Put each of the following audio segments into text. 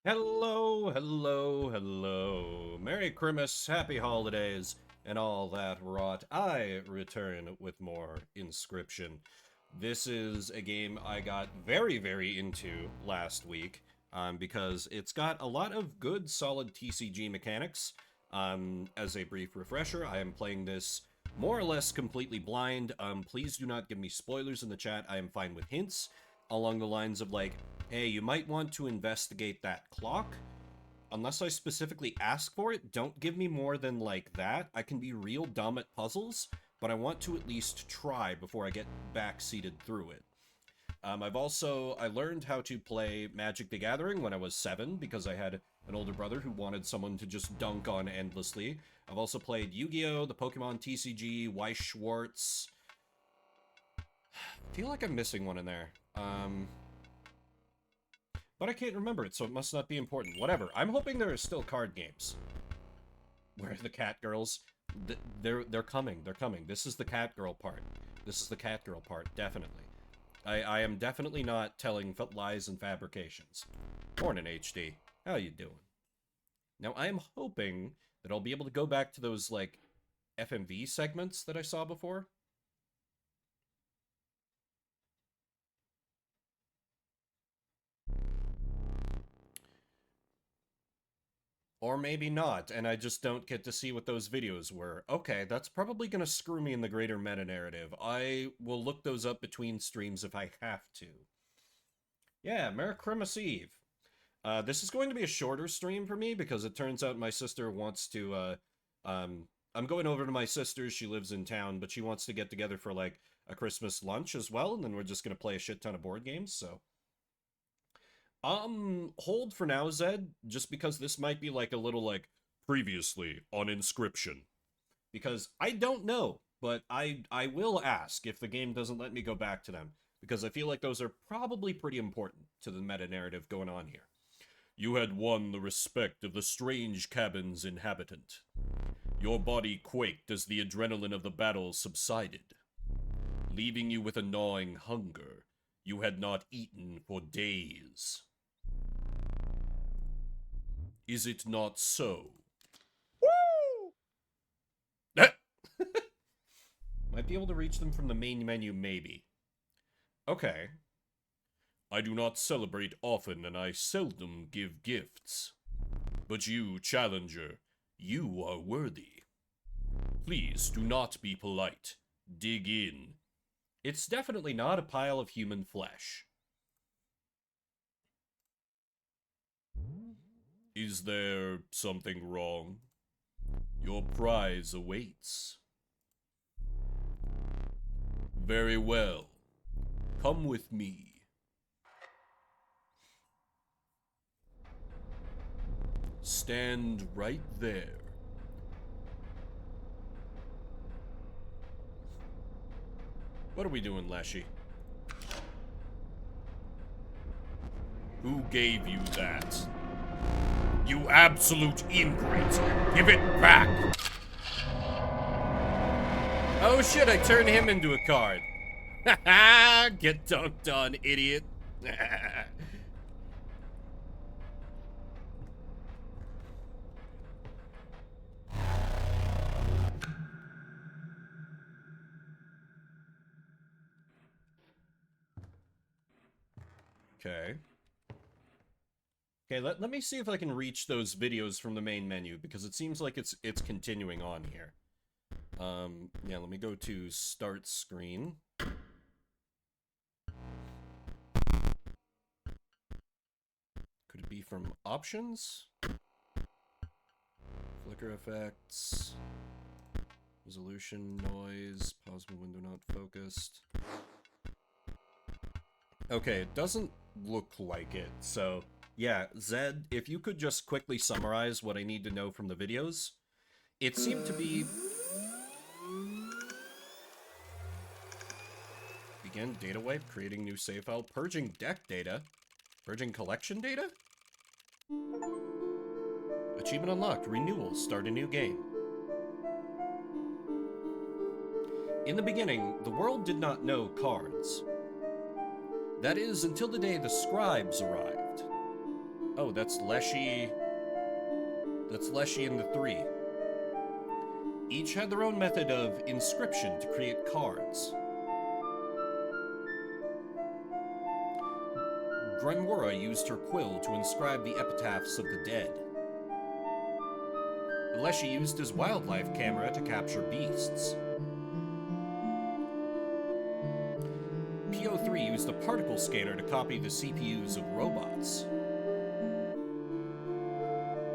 Hello, hello, hello. Merry Christmas, happy holidays, and all that rot. I return with more Inscryption. This is a game I got very into last week because it's got a lot of good, solid TCG mechanics. As a brief refresher, I am playing this more or less completely blind. Please do not give me spoilers in the chat. I am fine with hints along the lines of like, hey, you might want to investigate that clock. Unless I specifically ask for it, don't give me more than like that. I can be real dumb at puzzles, but I want to at least try before I get backseated through it. I learned how to play Magic the Gathering when I was 7 because I had an older brother who wanted someone to just dunk on endlessly. I've also played Yu-Gi-Oh!, the Pokemon TCG, Weiss Schwartz. I feel like I'm missing one in there. But I can't remember it, so it must not be important. Whatever. I'm hoping there are still card games. Where are the cat girls? They're coming. They're coming. This is the cat girl part. This is the cat girl part, definitely. I am definitely not telling lies and fabrications. Morning, HD. How you doing? Now, I am hoping that I'll be able to go back to those, like, FMV segments that I saw before. Or maybe not, and I just don't get to see what those videos were. Okay, that's probably going to screw me in the greater meta-narrative. I will look those up between streams if I have to. Yeah, Merry Christmas Eve. This is going to be a shorter stream for me because it turns out my sister wants to, I'm going over to my sister's, she lives in town, but she wants to get together for, like, a Christmas lunch as well, and then we're just going to play a shit ton of board games, so... hold for now, Zed, just because this might be like a little like previously on Inscryption. Because I don't know, but I will ask if the game doesn't let me go back to them, because I feel like those are probably pretty important to the meta narrative going on here. You had won the respect of the strange cabin's inhabitant. Your body quaked as the adrenaline of the battle subsided, leaving you with a gnawing hunger you had not eaten for days. Is it not so? Woo! Might be able to reach them from the main menu, maybe. Okay. I do not celebrate often, and I seldom give gifts. But you, challenger, you are worthy. Please do not be polite. Dig in. It's definitely not a pile of human flesh. Is there something wrong? Your prize awaits. Very well. Come with me. Stand right there. What are we doing, Lashy? Who gave you that? You absolute ingrate! Give it back! Oh shit, I turned him into a card. Haha! Get dunked on, idiot. Okay. Okay, let me see if I can reach those videos from the main menu, because it seems like it's continuing on here. Yeah, let me go to start screen. Could it be from options? Flicker effects. Resolution, noise, pause when window not focused. Okay, it doesn't look like it, so... Yeah, Zed, if you could just quickly summarize what I need to know from the videos. It seemed to be... Begin data wipe, creating new save file, purging deck data, purging collection data? Achievement unlocked, renewal, start a new game. In the beginning, the world did not know cards. That is, until the day the scribes arrived. Oh, that's Leshy. That's Leshy and the three. Each had their own method of inscription to create cards. Gremora used her quill to inscribe the epitaphs of the dead. Leshy used his wildlife camera to capture beasts. PO3 used a particle scanner to copy the CPUs of robots.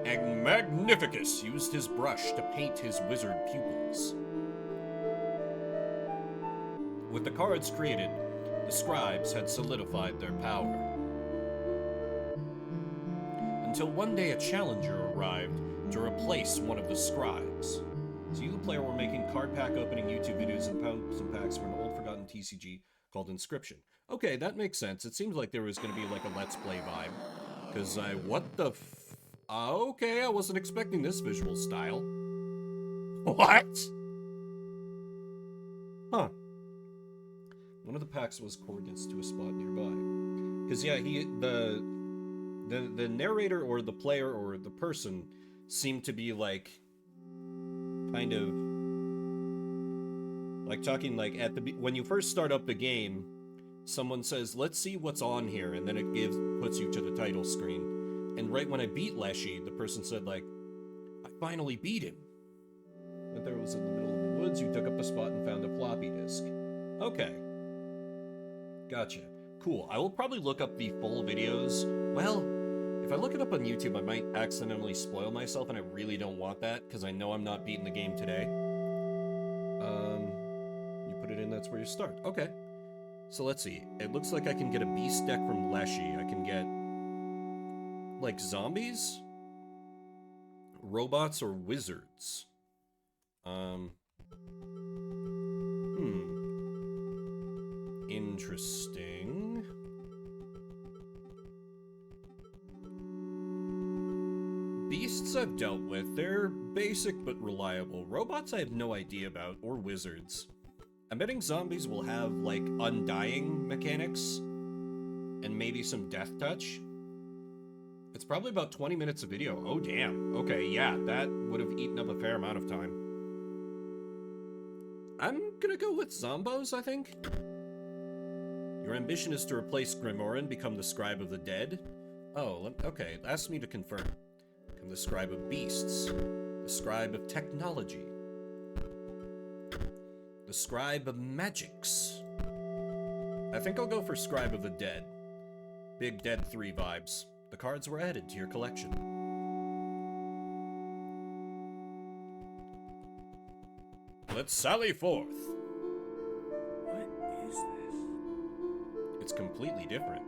And Magnificus used his brush to paint his wizard pupils. With the cards created, the scribes had solidified their power. Until one day a challenger arrived to replace one of the scribes. So you, the player, were making card pack opening YouTube videos and found some packs from an old forgotten TCG called Inscryption. Okay, that makes sense. It seems like there was going to be like a Let's Play vibe. Because what the okay, I wasn't expecting this visual style. What? Huh. One of the packs was coordinates to a spot nearby. Because, yeah, the narrator or the player or the person seemed to be, like, kind of, like, talking, like, when you first start up the game, someone says, let's see what's on here, and then it puts you to the title screen. And right when I beat Leshy, the person said, like, I finally beat him. Went there, it was in the middle of the woods, you took up a spot and found a floppy disk. Okay. Gotcha. Cool. I will probably look up the full videos. Well, if I look it up on YouTube, I might accidentally spoil myself, and I really don't want that, because I know I'm not beating the game today. You put it in, that's where you start. Okay. So let's see. It looks like I can get a beast deck from Leshy. I can get, like, zombies? Robots or wizards? Interesting. Beasts I've dealt with. They're basic but reliable. Robots I have no idea about, or wizards. I'm betting zombies will have, like, undying mechanics, and maybe some death touch. It's probably about 20 minutes of video. Oh, damn. Okay, yeah, that would have eaten up a fair amount of time. I'm gonna go with Zombos, I think. Your ambition is to replace Gremora and become the Scribe of the Dead? Oh, okay, ask me to confirm. Become the Scribe of Beasts. The Scribe of Technology. The Scribe of Magics. I think I'll go for Scribe of the Dead. Big Dead 3 vibes. The cards were added to your collection. Let's sally forth. What is this? It's completely different.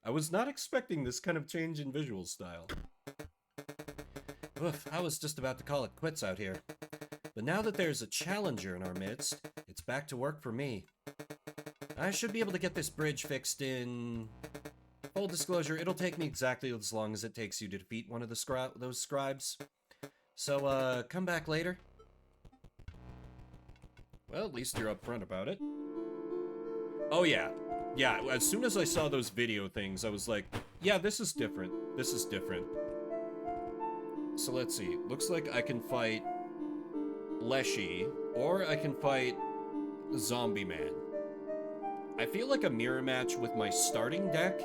I was not expecting this kind of change in visual style. Oof, I was just about to call it quits out here. But now that there's a challenger in our midst, it's back to work for me. I should be able to get this bridge fixed in... Full disclosure, it'll take me exactly as long as it takes you to defeat one of the those scribes. So, come back later. Well, at least you're upfront about it. Oh, yeah. Yeah, as soon as I saw those video things, I was like, yeah, this is different. This is different. So let's see. Looks like I can fight Leshy, or I can fight Zombie Man. I feel like a mirror match with my starting deck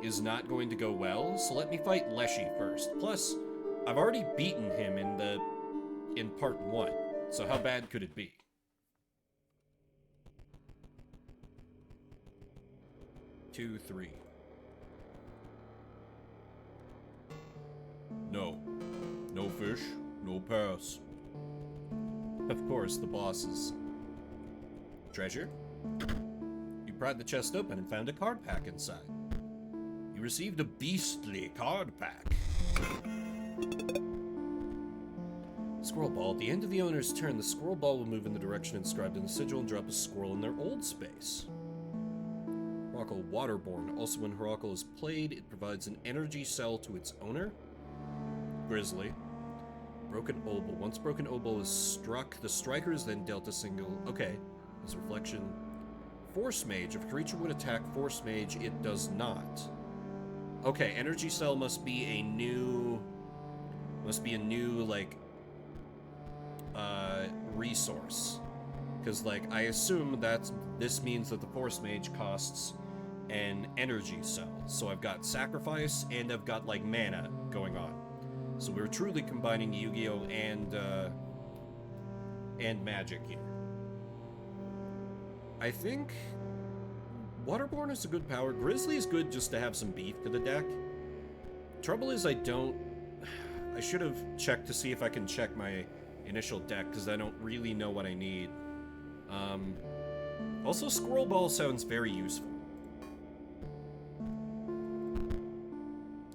is not going to go well, so let me fight Leshy first. Plus, I've already beaten him in part 1, so how bad could it be? Two, three. No. No fish, no pass. Of course, the bosses. Treasure? You pried the chest open and found a card pack inside. You received a beastly card pack. Squirrel ball. At the end of the owner's turn, the squirrel ball will move in the direction inscribed in the sigil and drop a squirrel in their old space. Horocle Waterborne. Also, when Horocle is played, it provides an energy cell to its owner. Grizzly. Broken Obol. Once Broken Obol is struck, the striker is then dealt a single... Okay. His reflection. Force Mage. If a creature would attack Force Mage, it does not. Okay, Energy Cell must be a new, like, resource. Because, like, I assume this means that the Force Mage costs an Energy Cell. So I've got Sacrifice, and I've got, like, mana going on. So we're truly combining Yu-Gi-Oh! And Magic here. I think Waterborne is a good power. Grizzly is good just to have some beef to the deck. Trouble is I should have checked to see if I can check my initial deck, because I don't really know what I need. Also, Squirrel Ball sounds very useful.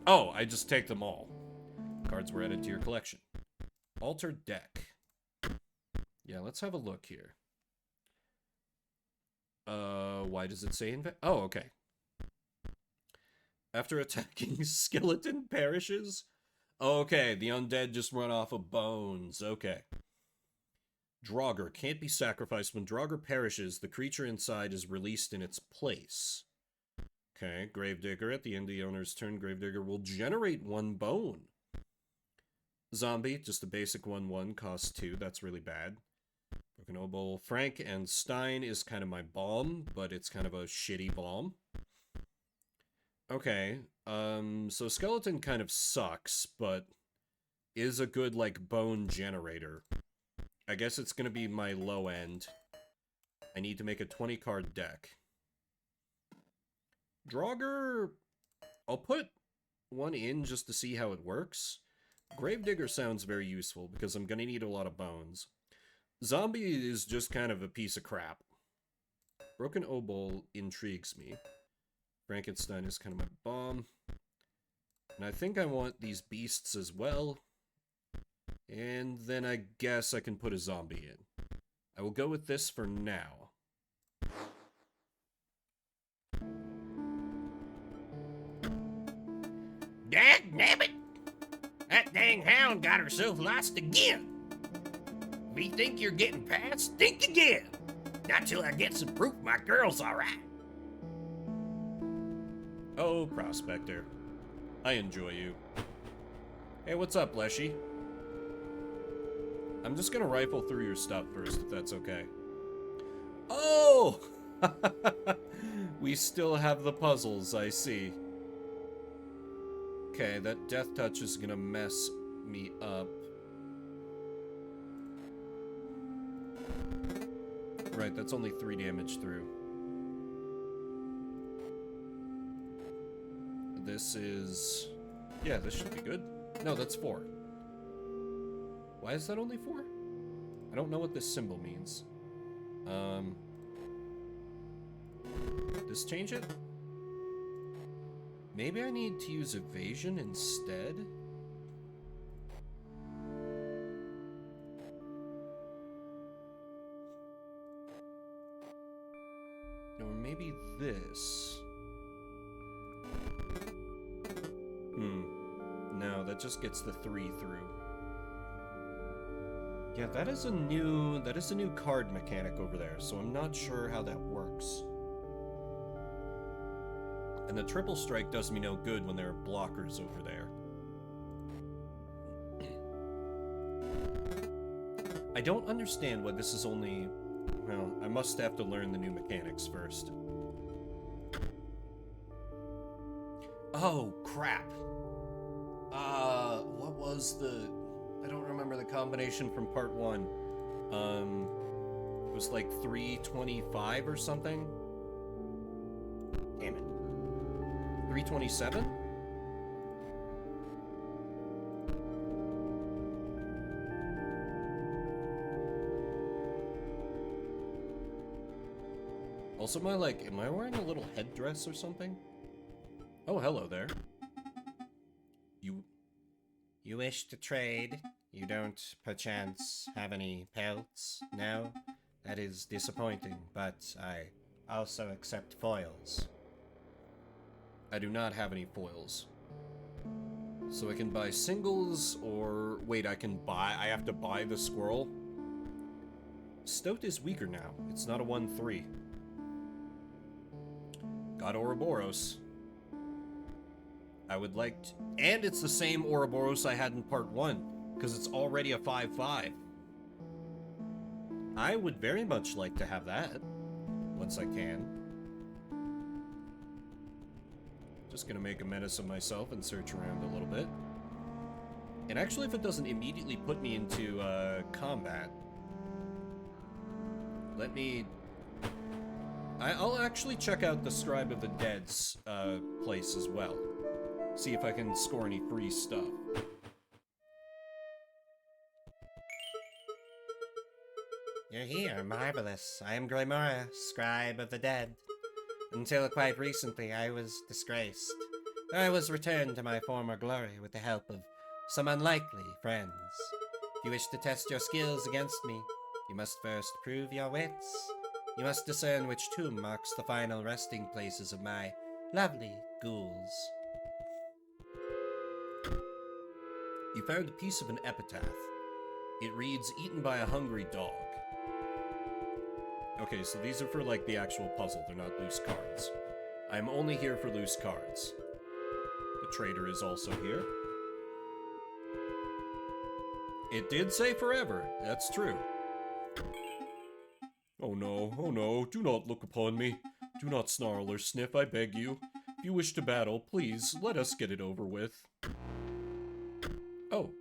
Oh, I just take them all. Cards were added to your collection. Altered deck. Yeah, let's have a look here. Why does it say oh, okay. After attacking, skeleton perishes? Okay, the undead just run off of bones. Okay. Draugr can't be sacrificed. When Draugr perishes, the creature inside is released in its place. Okay, Gravedigger. At the end of the owner's turn, Gravedigger will generate 1 bone. Zombie, just a basic 1/1, costs 2. That's really bad. Broken Obol. Frank and Stein is kind of my bomb, but it's kind of a shitty bomb. Okay, so Skeleton kind of sucks, but is a good, like, bone generator. I guess it's gonna be my low end. I need to make a 20-card deck. Draugr, I'll put 1 in just to see how it works. Gravedigger sounds very useful, because I'm gonna need a lot of bones. Zombie is just kind of a piece of crap. Broken Obol intrigues me. Frankenstein is kind of my bomb. And I think I want these beasts as well. And then I guess I can put a zombie in. I will go with this for now. Dagnabbit! That dang hound got herself lost again. If you think you're getting past, think again. Not till I get some proof my girl's alright. Oh, Prospector. I enjoy you. Hey, what's up, Leshy? I'm just gonna rifle through your stuff first, if that's okay. Oh! We still have the puzzles, I see. Okay, that Death Touch is gonna mess me up. Right, that's only 3 damage through. This is... yeah, this should be good. No, that's 4. Why is that only 4? I don't know what this symbol means. This change it? Maybe I need to use evasion instead? Or maybe this. No, that just gets the 3 through. Yeah, that is a new card mechanic over there, so I'm not sure how that works. And the triple strike does me no good when there are blockers over there. I don't understand why this is only... well, I must have to learn the new mechanics first. Oh, crap. What was the... I don't remember the combination from part 1. It was like 325 or something? Damn it. 327? Also, am I wearing a little headdress or something? Oh, hello there. You wish to trade? You don't, perchance, have any pelts? No? That is disappointing, but I also accept foils. I do not have any foils. So I can buy singles, or... wait, I have to buy the squirrel? Stoat is weaker now. It's not a 1-3. Got Ouroboros. I would like to... And it's the same Ouroboros I had in part 1, because it's already a 5-5. I would very much like to have that, once I can. Just gonna make a menace of myself and search around a little bit. And actually, if it doesn't immediately put me into combat, let me... I'll actually check out the Scribe of the Dead's place as well. See if I can score any free stuff. You're here, marvelous. I am Grimora, Scribe of the Dead. Until quite recently, I was disgraced. I was returned to my former glory with the help of some unlikely friends. If you wish to test your skills against me, you must first prove your wits. You must discern which tomb marks the final resting places of my lovely ghouls. You found a piece of an epitaph. It reads, "Eaten by a hungry dog." Okay, so these are for, like, the actual puzzle. They're not loose cards. I'm only here for loose cards. The trader is also here. It did say forever. That's true. Oh no, do not look upon me. Do not snarl or sniff, I beg you. If you wish to battle, please, let us get it over with. Oh.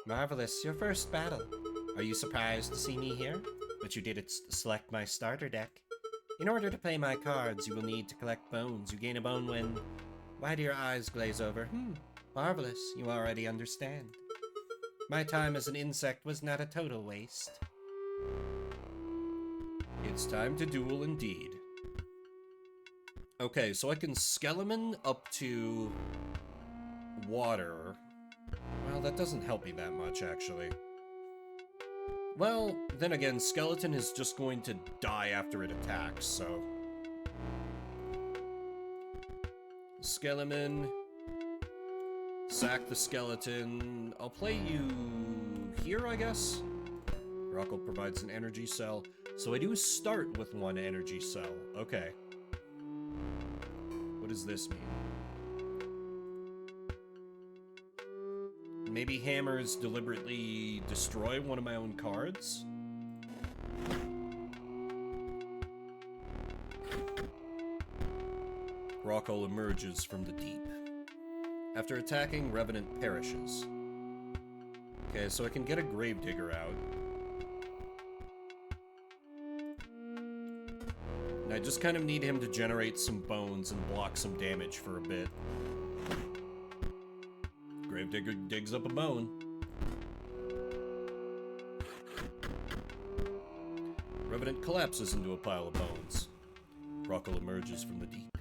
Marvelous, your first battle. Are you surprised to see me here? But you did select my starter deck. In order to play my cards, you will need to collect bones. You gain a bone when... Why do your eyes glaze over? Marvelous, you already understand. My time as an insect was not a total waste. It's time to duel indeed. Okay, so I can Skeleton up to water. Well, that doesn't help me that much, actually. Well, then again, Skeleton is just going to die after it attacks, so... Skeleton. Sack the Skeleton. I'll play you here, I guess? Rocco provides an energy cell. So I do start with one energy cell. Okay. What does this mean? Maybe hammers deliberately destroy one of my own cards? Rocco emerges from the deep. After attacking, Revenant perishes. Okay, so I can get a Gravedigger out. And I just kind of need him to generate some bones and block some damage for a bit. Gravedigger digs up a bone. Revenant collapses into a pile of bones. Rocco emerges from the deep.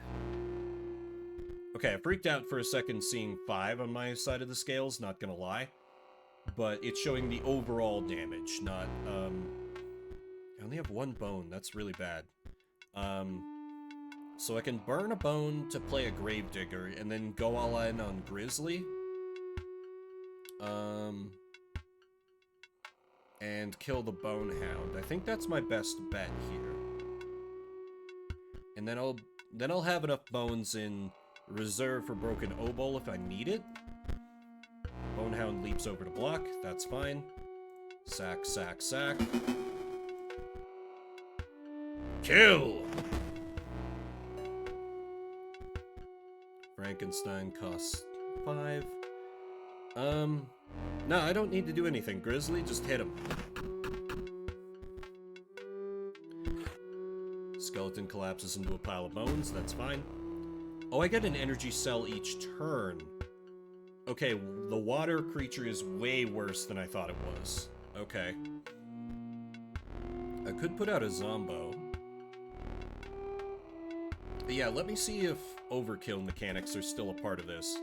Okay, I freaked out for a second seeing 5 on my side of the scales, not gonna lie. But it's showing the overall damage, not, I only have 1 bone, that's really bad. So I can burn a bone to play a Gravedigger, and then go all in on Grizzly. And kill the Bonehound. I think that's my best bet here. And then I'll have enough bones in reserve for Broken Obol if I need it. Bonehound leaps over to block, that's fine. Sack, sack, sack. Kill! Frankenstein costs 5. No, I don't need to do anything. Grizzly, just hit him. Skeleton collapses into a pile of bones, that's fine. Oh, I get an energy cell each turn. Okay, the water creature is way worse than I thought it was. Okay. I could put out a Zombo. But yeah, let me see if overkill mechanics are still a part of this.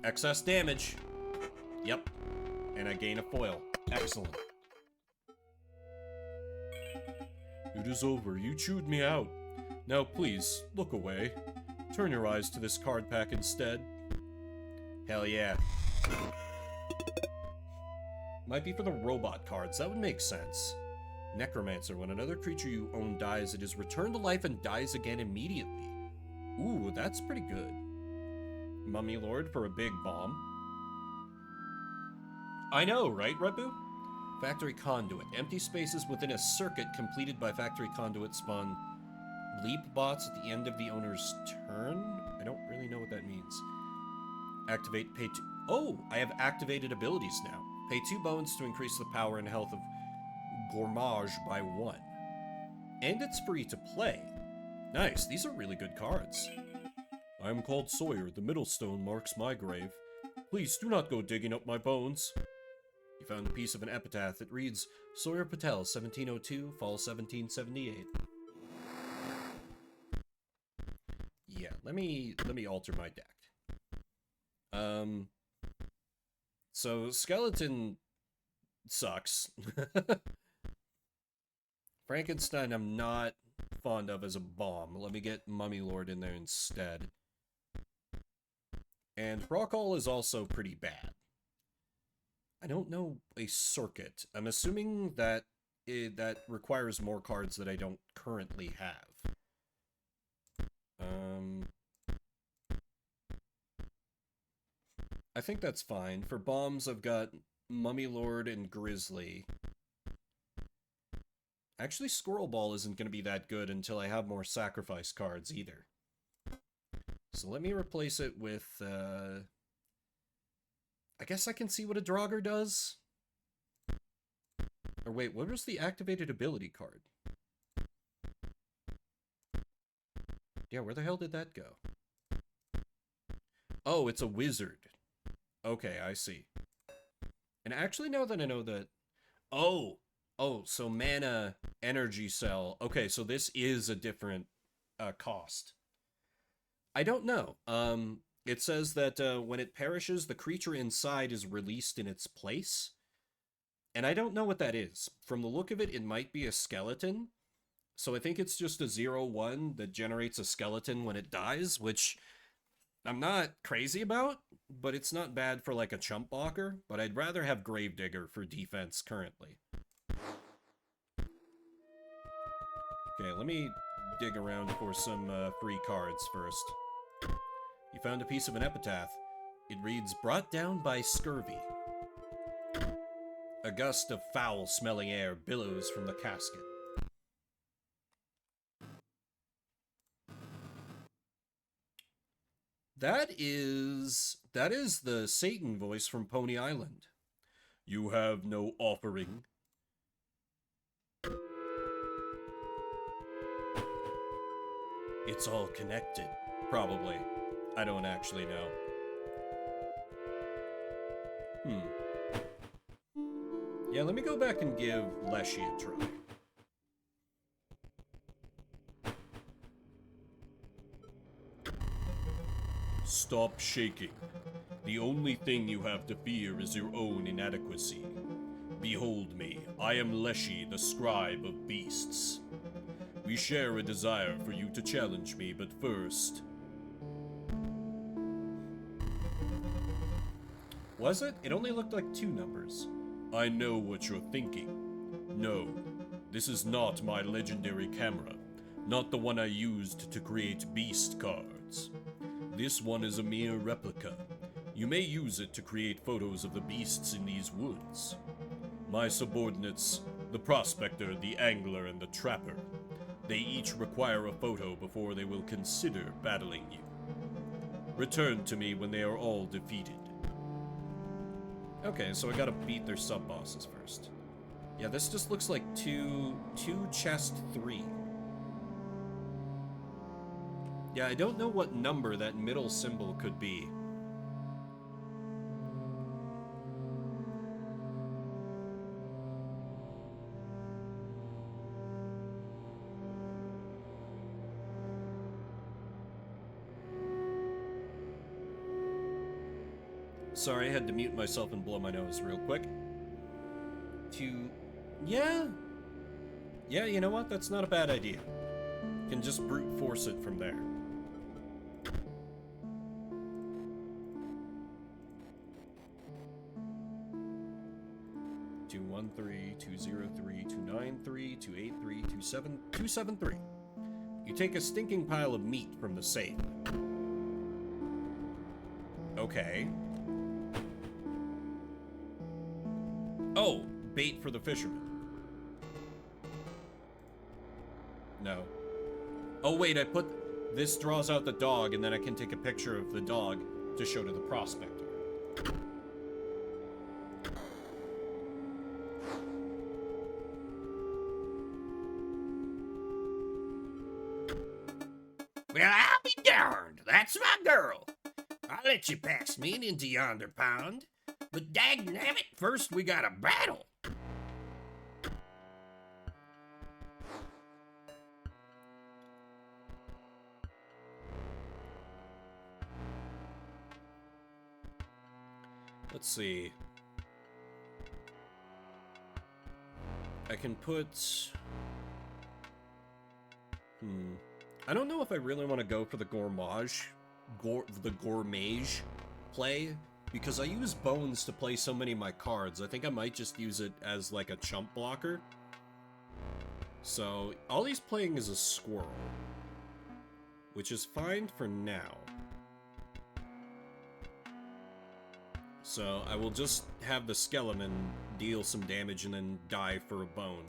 Excess damage. Yep. And I gain a foil. Excellent. It is over. You chewed me out. Now please, look away. Turn your eyes to this card pack instead. Hell yeah. Might be for the robot cards. That would make sense. Necromancer. When another creature you own dies, it is returned to life and dies again immediately. Ooh, that's pretty good. Mummy Lord for a big bomb. I know, right, Rebu? Factory Conduit. Empty spaces within a circuit completed by Factory Conduit spawn leap bots at the end of the owner's turn? I don't really know what that means. Activate pay 2. Oh, I have activated abilities now. Pay 2 bones to increase the power and health of Gourmage by 1. And it's free to play. Nice, these are really good cards. I am called Sawyer. The middle stone marks my grave. Please do not go digging up my bones. You found a piece of an epitaph. It reads, Sawyer Patel, 1702, fall 1778. Yeah, let me alter my deck. So Skeleton sucks. Frankenstein I'm not fond of as a bomb. Let me get Mummy Lord in there instead. And Rockall is also pretty bad. I don't know a circuit. I'm assuming that that requires more cards that I don't currently have. I think that's fine. For bombs, I've got Mummy Lord and Grizzly. Actually, Squirrel Ball isn't going to be that good until I have more sacrifice cards either. So let me replace it with, I guess I can see what a Draugr does? Or wait, what was the activated ability card? Yeah, where the hell did that go? Oh, it's a wizard. Okay, I see. And actually, now that I know that... Oh, so mana, energy cell. Okay, so this is a different cost. I don't know. It says that when it perishes, the creature inside is released in its place. And I don't know what that is. From the look of it, it might be a skeleton. So I think it's just a 0/1 that generates a skeleton when it dies, which I'm not crazy about, but it's not bad for like a chump blocker. But I'd rather have Gravedigger for defense currently. Okay, let me dig around for some free cards first. You found a piece of an epitaph. It reads, brought down by scurvy. A gust of foul-smelling air billows from the casket. That is the Satan voice from Pony Island. You have no offering. It's all connected, probably. I don't actually know. Yeah, let me go back and give Leshy a try. Stop shaking. The only thing you have to fear is your own inadequacy. Behold me, I am Leshy, the scribe of beasts. We share a desire for you to challenge me, but first... Was it? It only looked like 2 numbers. I know what you're thinking. No, this is not my legendary camera. Not the one I used to create beast cards. This one is a mere replica. You may use it to create photos of the beasts in these woods. My subordinates, the prospector, the angler, and the trapper. They each require a photo before they will consider battling you. Return to me when they are all defeated. Okay, so I gotta beat their sub-bosses first. Yeah, this just looks like 2 chest 3. Yeah, I don't know what number that middle symbol could be. Sorry, I had to mute myself and blow my nose real quick. Yeah, you know what? That's not a bad idea. Can just brute force it from there. 213, 203, 293, 283, 273. You take a stinking pile of meat from the safe. Okay. Oh, bait for the fisherman. No. Oh wait, I put... This draws out the dog, and then I can take a picture of the dog to show to the prospector. Well, I'll be darned. That's my girl. I'll let you pass me into yonder pond. But dagnabbit, first we got a battle. Let's see. I can put... I don't know if I really want to go for the gourmage play, because I use bones to play so many of my cards. I think I might just use it as like a chump blocker. So, all he's playing is a squirrel, which is fine for now. So, I will just have the skeleton deal some damage and then die for a bone.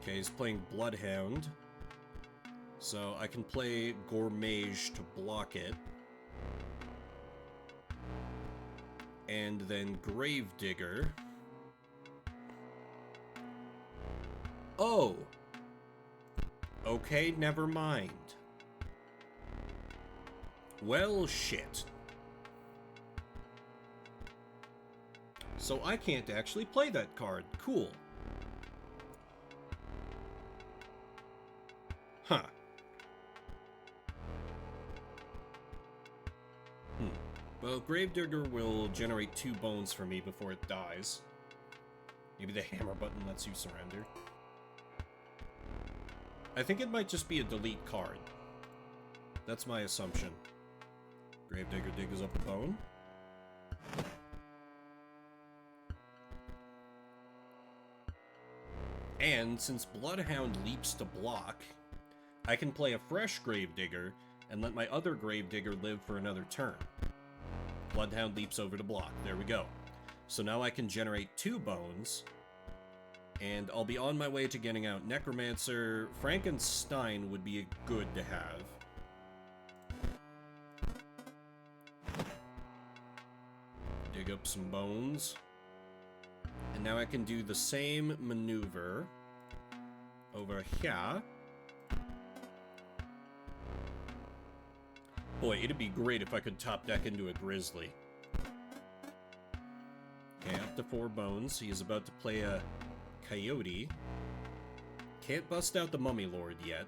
Okay, he's playing Bloodhound. So, I can play Gourmage to block it. And then Gravedigger. Oh! Okay, never mind. Well, shit. So I can't actually play that card. Cool. Huh. Well, Gravedigger will generate 2 bones for me before it dies. Maybe the hammer button lets you surrender. I think it might just be a delete card. That's my assumption. Gravedigger digs up a bone. And since Bloodhound leaps to block, I can play a fresh Gravedigger and let my other Gravedigger live for another turn. Bloodhound leaps over to block. There we go. So now I can generate 2 bones, and I'll be on my way to getting out Necromancer. Frankenstein would be good to have. Dig up some bones. And now I can do the same maneuver over here. Boy, it'd be great if I could top deck into a grizzly. Okay, up to 4 bones. He is about to play a coyote. Can't bust out the Mummy Lord yet.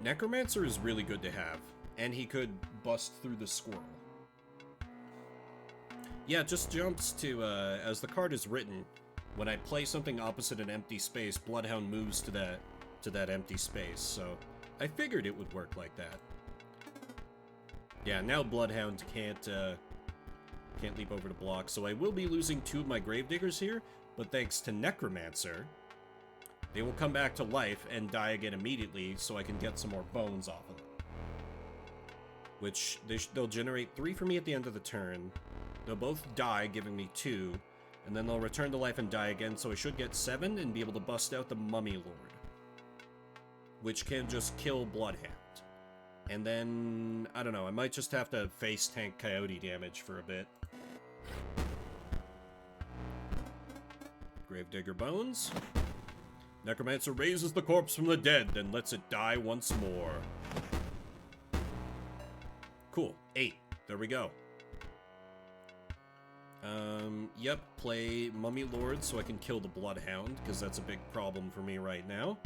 Necromancer is really good to have. And he could bust through the squirrel. Yeah, it just jumps to, as the card is written, when I play something opposite an empty space, Bloodhound moves to that empty space, so I figured it would work like that. Yeah, now Bloodhound can't leap over to block, so I will be losing 2 of my Gravediggers here, but thanks to Necromancer, they will come back to life and die again immediately, so I can get some more bones off of them. Which, they'll generate 3 for me at the end of the turn. They'll both die, giving me 2, and then they'll return to life and die again, so I should get 7 and be able to bust out the Mummy Lord, which can just kill Bloodhound. And then, I don't know, I might just have to face tank coyote damage for a bit. Gravedigger bones. Necromancer raises the corpse from the dead and lets it die once more. Cool. 8. There we go. Yep, play Mummy Lord so I can kill the Bloodhound, because that's a big problem for me right now.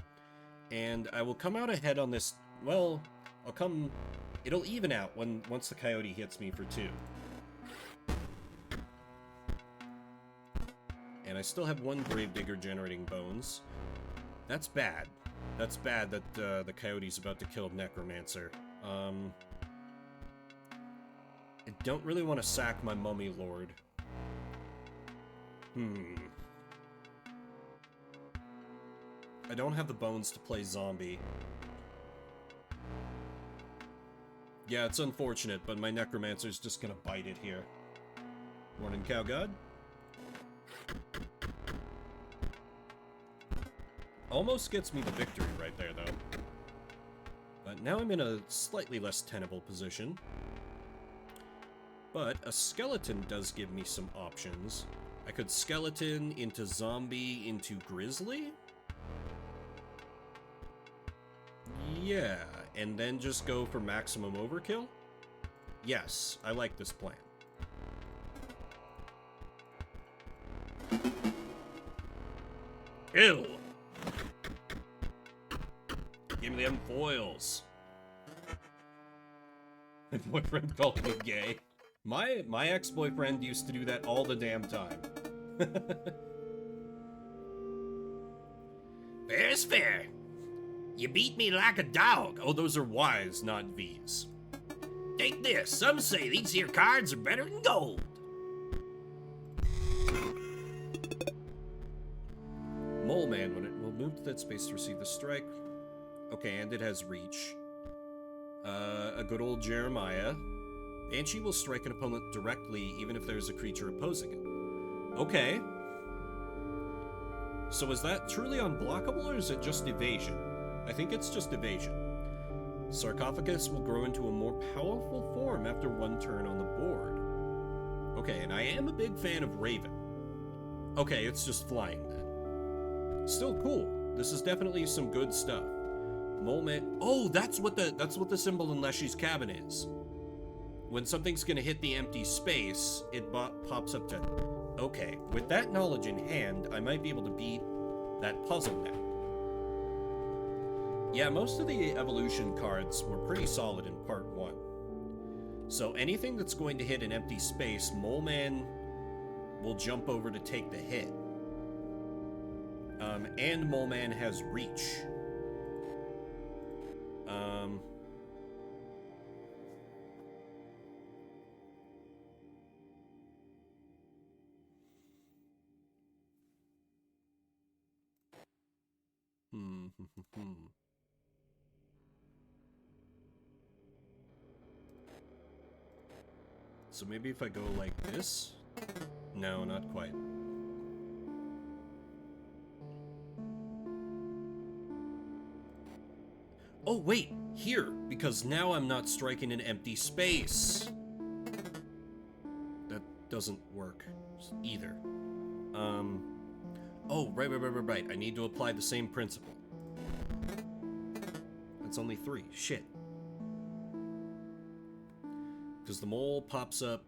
And I will come out ahead on this, well, it'll even out once the coyote hits me for 2. And I still have 1 Gravedigger generating bones. That's bad. That's bad that the coyote's about to kill Necromancer. I don't really want to sack my Mummy Lord. I don't have the bones to play zombie. Yeah, it's unfortunate, but my Necromancer's just gonna bite it here. Morning, Cow God. Almost gets me the victory right there, though. But now I'm in a slightly less tenable position. But a skeleton does give me some options. I could skeleton into zombie into grizzly? Yeah, and then just go for maximum overkill? Yes, I like this plan. Ew! Give me them foils. My boyfriend called me gay. My ex-boyfriend used to do that all the damn time. Fair is fair. You beat me like a dog. Oh, those are Y's, not V's. Take this. Some say these here cards are better than gold. Mole Man, when it will move to that space to receive the strike. Okay, and it has reach. A good old Jeremiah. Banshee will strike an opponent directly, even if there's a creature opposing it. Okay. So is that truly unblockable, or is it just evasion? I think it's just evasion. Sarcophagus will grow into a more powerful form after one turn on the board. Okay, and I am a big fan of Raven. Okay, it's just flying then. Still cool. This is definitely some good stuff. Mole Man. Oh, that's what the symbol in Leshy's cabin is. When something's gonna hit the empty space, it pops up to... Okay, with that knowledge in hand, I might be able to beat that puzzle now. Yeah, most of the evolution cards were pretty solid in part 1. So anything that's going to hit an empty space, Mole Man will jump over to take the hit. And Mole Man has reach. So maybe if I go like this? No, not quite. Oh, wait! Here! Because now I'm not striking an empty space! That doesn't work either. Oh, right. I need to apply the same principle. That's only 3. Shit. Because the mole pops up...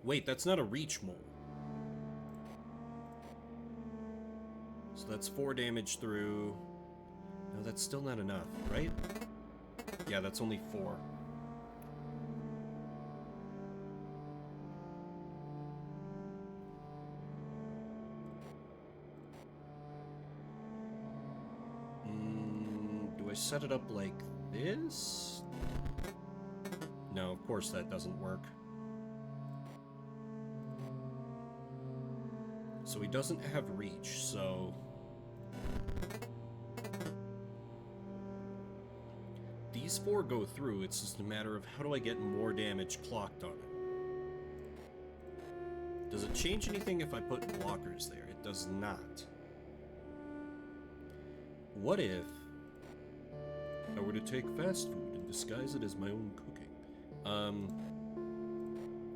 Wait, that's not a reach mole. So that's 4 damage through... No, that's still not enough, right? Yeah, that's only 4. Do I set it up like this? No, of course that doesn't work. So he doesn't have reach, so... These 4 go through, it's just a matter of how do I get more damage clocked on it. Does it change anything if I put blockers there? It does not. What if I were to take fast food and disguise it as my own cooking?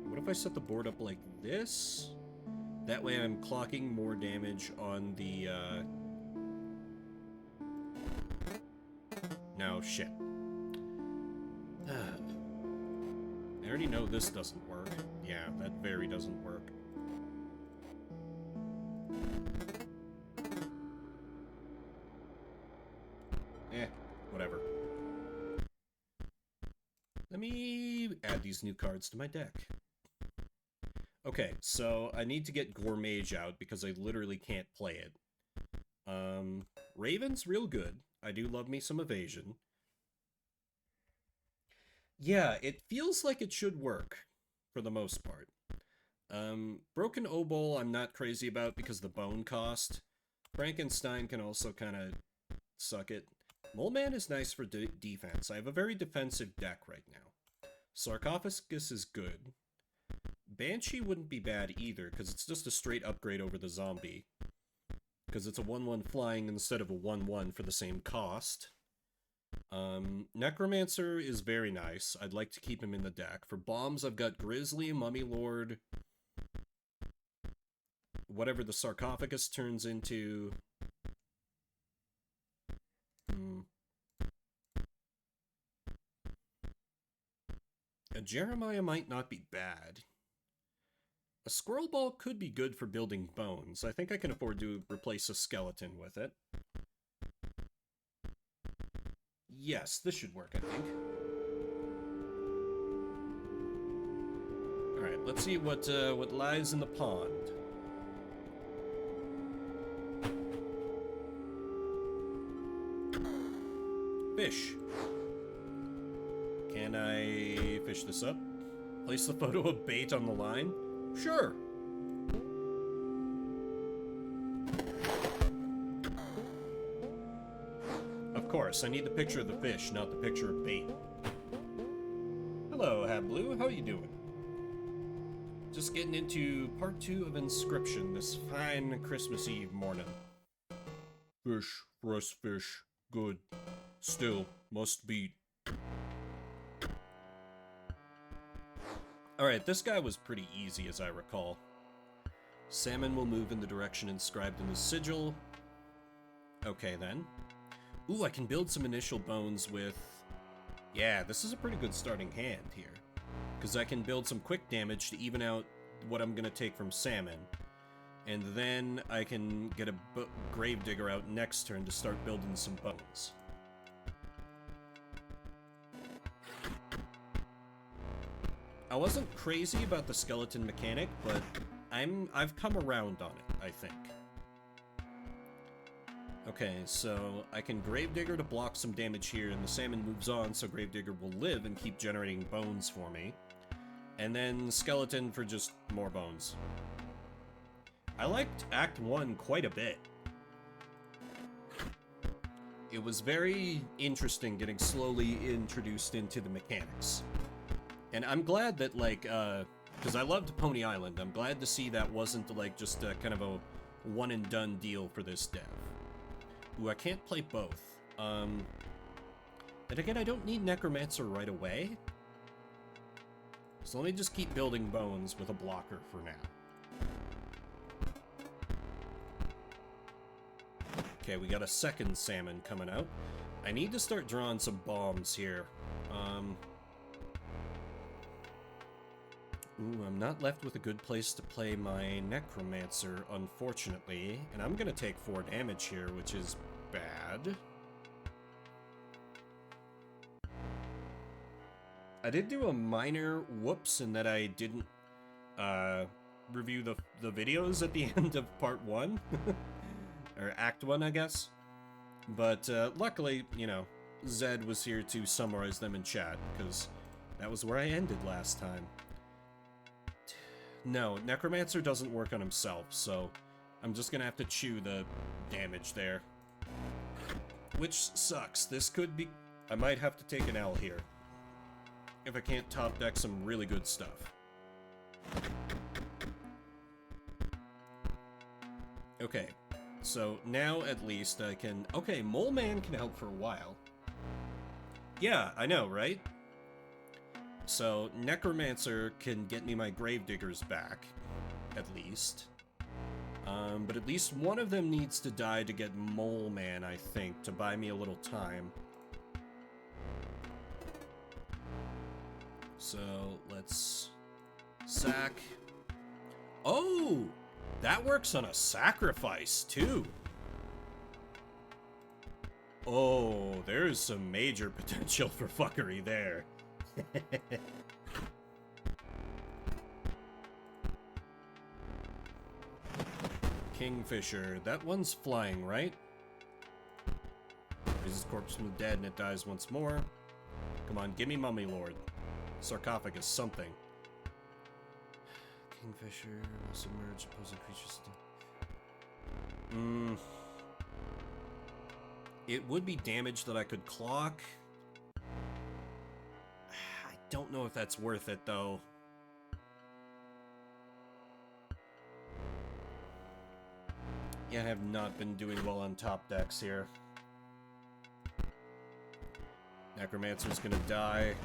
What if I set the board up like this? That way I'm clocking more damage on the, No, shit. I already know this doesn't work. Yeah, that very doesn't work. Whatever. Let me add these new cards to my deck. Okay, so I need to get Gourmage out because I literally can't play it. Raven's real good. I do love me some evasion. Yeah, it feels like it should work, for the most part. Broken Obol I'm not crazy about because the bone cost. Frankenstein can also kind of suck it. Mole Man is nice for defense. I have a very defensive deck right now. Sarcophagus is good. Banshee wouldn't be bad either, because it's just a straight upgrade over the zombie. Because it's a 1-1 flying instead of a 1-1 for the same cost. Necromancer is very nice. I'd like to keep him in the deck. For bombs, I've got Grizzly, Mummy Lord, whatever the sarcophagus turns into. A Jeremiah might not be bad. A Squirrel Ball could be good for building bones. I think I can afford to replace a skeleton with it. Yes, this should work, I think. Alright, let's see what lies in the pond. Fish. Can I fish this up? Place the photo of bait on the line? Sure. Of course, I need the picture of the fish, not the picture of bait. Hello, Habblue. How are you doing? Just getting into part 2 of Inscryption this fine Christmas Eve morning. Fish, fresh fish, good. Still, must beat. Alright, this guy was pretty easy as I recall. Salmon will move in the direction inscribed in the sigil. Okay then. Ooh, I can build some initial bones with... Yeah, this is a pretty good starting hand here. Because I can build some quick damage to even out what I'm going to take from Salmon. And then I can get a Gravedigger out next turn to start building some bones. I wasn't crazy about the skeleton mechanic, but I've come around on it, I think. Okay, so I can Gravedigger to block some damage here, and the Salmon moves on, so Gravedigger will live and keep generating bones for me. And then Skeleton for just more bones. I liked Act 1 quite a bit. It was very interesting getting slowly introduced into the mechanics. And I'm glad that, like, because I loved Pony Island, I'm glad to see that wasn't, like, just a, kind of a one-and-done deal for this dev. Ooh, I can't play both. And again, I don't need Necromancer right away. So let me just keep building bones with a blocker for now. Okay, we got a second Salmon coming out. I need to start drawing some bombs here. Ooh, I'm not left with a good place to play my Necromancer, unfortunately. And I'm gonna take 4 damage here, which is bad. I did do a minor whoops in that I didn't review the videos at the end of part 1. Or Act 1, I guess. But luckily, you know, Zed was here to summarize them in chat, because that was where I ended last time. No, Necromancer doesn't work on himself, so I'm just gonna have to chew the damage there. Which sucks. This could be... I might have to take an L here. If I can't top deck some really good stuff. Okay, so now at least I can... Okay, Mole Man can help for a while. Yeah, I know, right? So, Necromancer can get me my Gravediggers back, at least. But at least one of them needs to die to get Mole Man, I think, to buy me a little time. So, let's... sack. Oh! That works on a sacrifice, too! Oh, there's some major potential for fuckery there. Kingfisher. That one's flying, right? Raises corpse from the dead and it dies once more. Come on, give me Mummy Lord. Sarcophagus, something. Kingfisher will submerge opposing creatures. It would be damage that I could clock. I don't know if that's worth it, though. Yeah, I have not been doing well on top decks here. Necromancer's gonna die.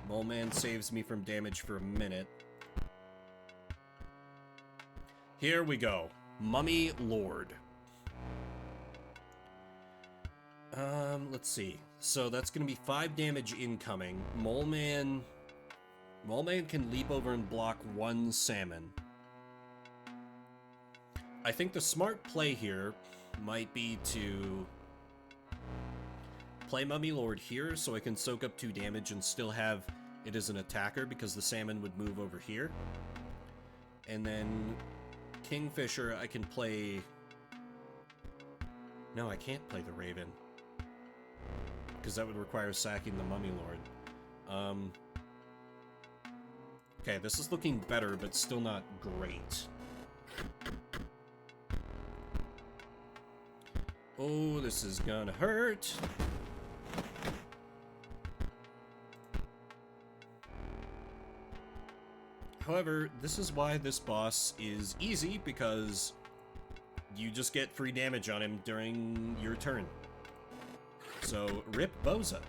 Mole Man saves me from damage for a minute. Here we go. Mummy Lord. Let's see. So that's gonna be 5 damage incoming. Mole Man can leap over and block 1 salmon. I think the smart play here might be to play Mummy Lord here so I can soak up 2 damage and still have it as an attacker because the salmon would move over here. And then Kingfisher I can play... No, I can't play the Raven. Because that would require sacking the Mummy Lord. Okay, this is looking better, but still not great. Oh, this is gonna hurt. However, this is why this boss is easy, because you just get free damage on him during your turn. So, rip Boza.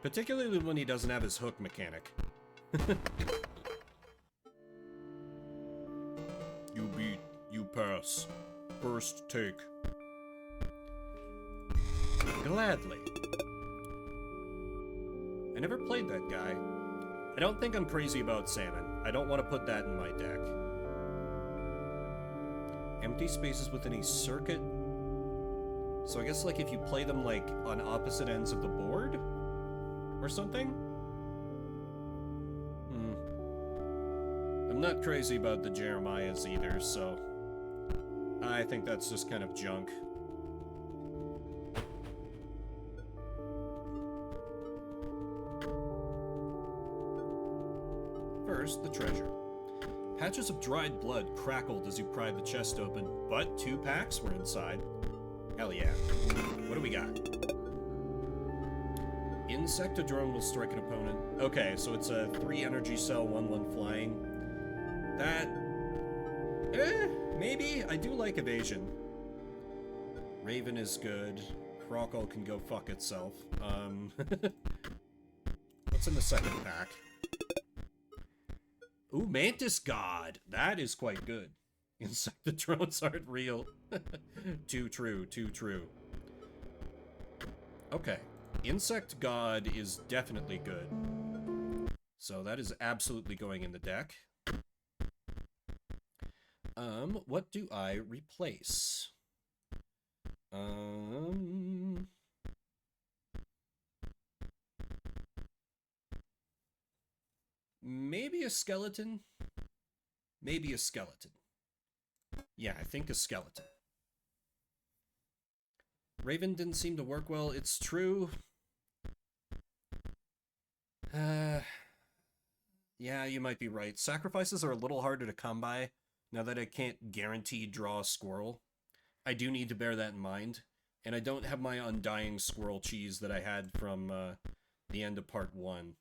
Particularly when he doesn't have his hook mechanic. You beat, you pass. First take. Gladly. I never played that guy. I don't think I'm crazy about salmon. I don't want to put that in my deck. Empty spaces within a circuit. So I guess like if you play them like on opposite ends of the board? Or something? I'm not crazy about the Jeremiahs either, so... I think that's just kind of junk. First, the treasure. Patches of dried blood crackled as you pried the chest open, but 2 packs were inside. Hell yeah. What do we got? Insectodrone will strike an opponent. Okay, so it's a 3 energy cell, 1/1 flying. That... maybe. I do like evasion. Raven is good. Crockle can go fuck itself. What's in the second pack? Ooh, Mantis God. That is quite good. Insectodrones aren't real. Too true, too true. Okay. Insect God is definitely good. So that is absolutely going in the deck. What do I replace? Maybe a skeleton? Maybe a skeleton. Yeah, I think a skeleton. Raven didn't seem to work well, it's true. Yeah, you might be right. Sacrifices are a little harder to come by, now that I can't guarantee draw a squirrel. I do need to bear that in mind. And I don't have my undying squirrel cheese that I had from the end of part 1.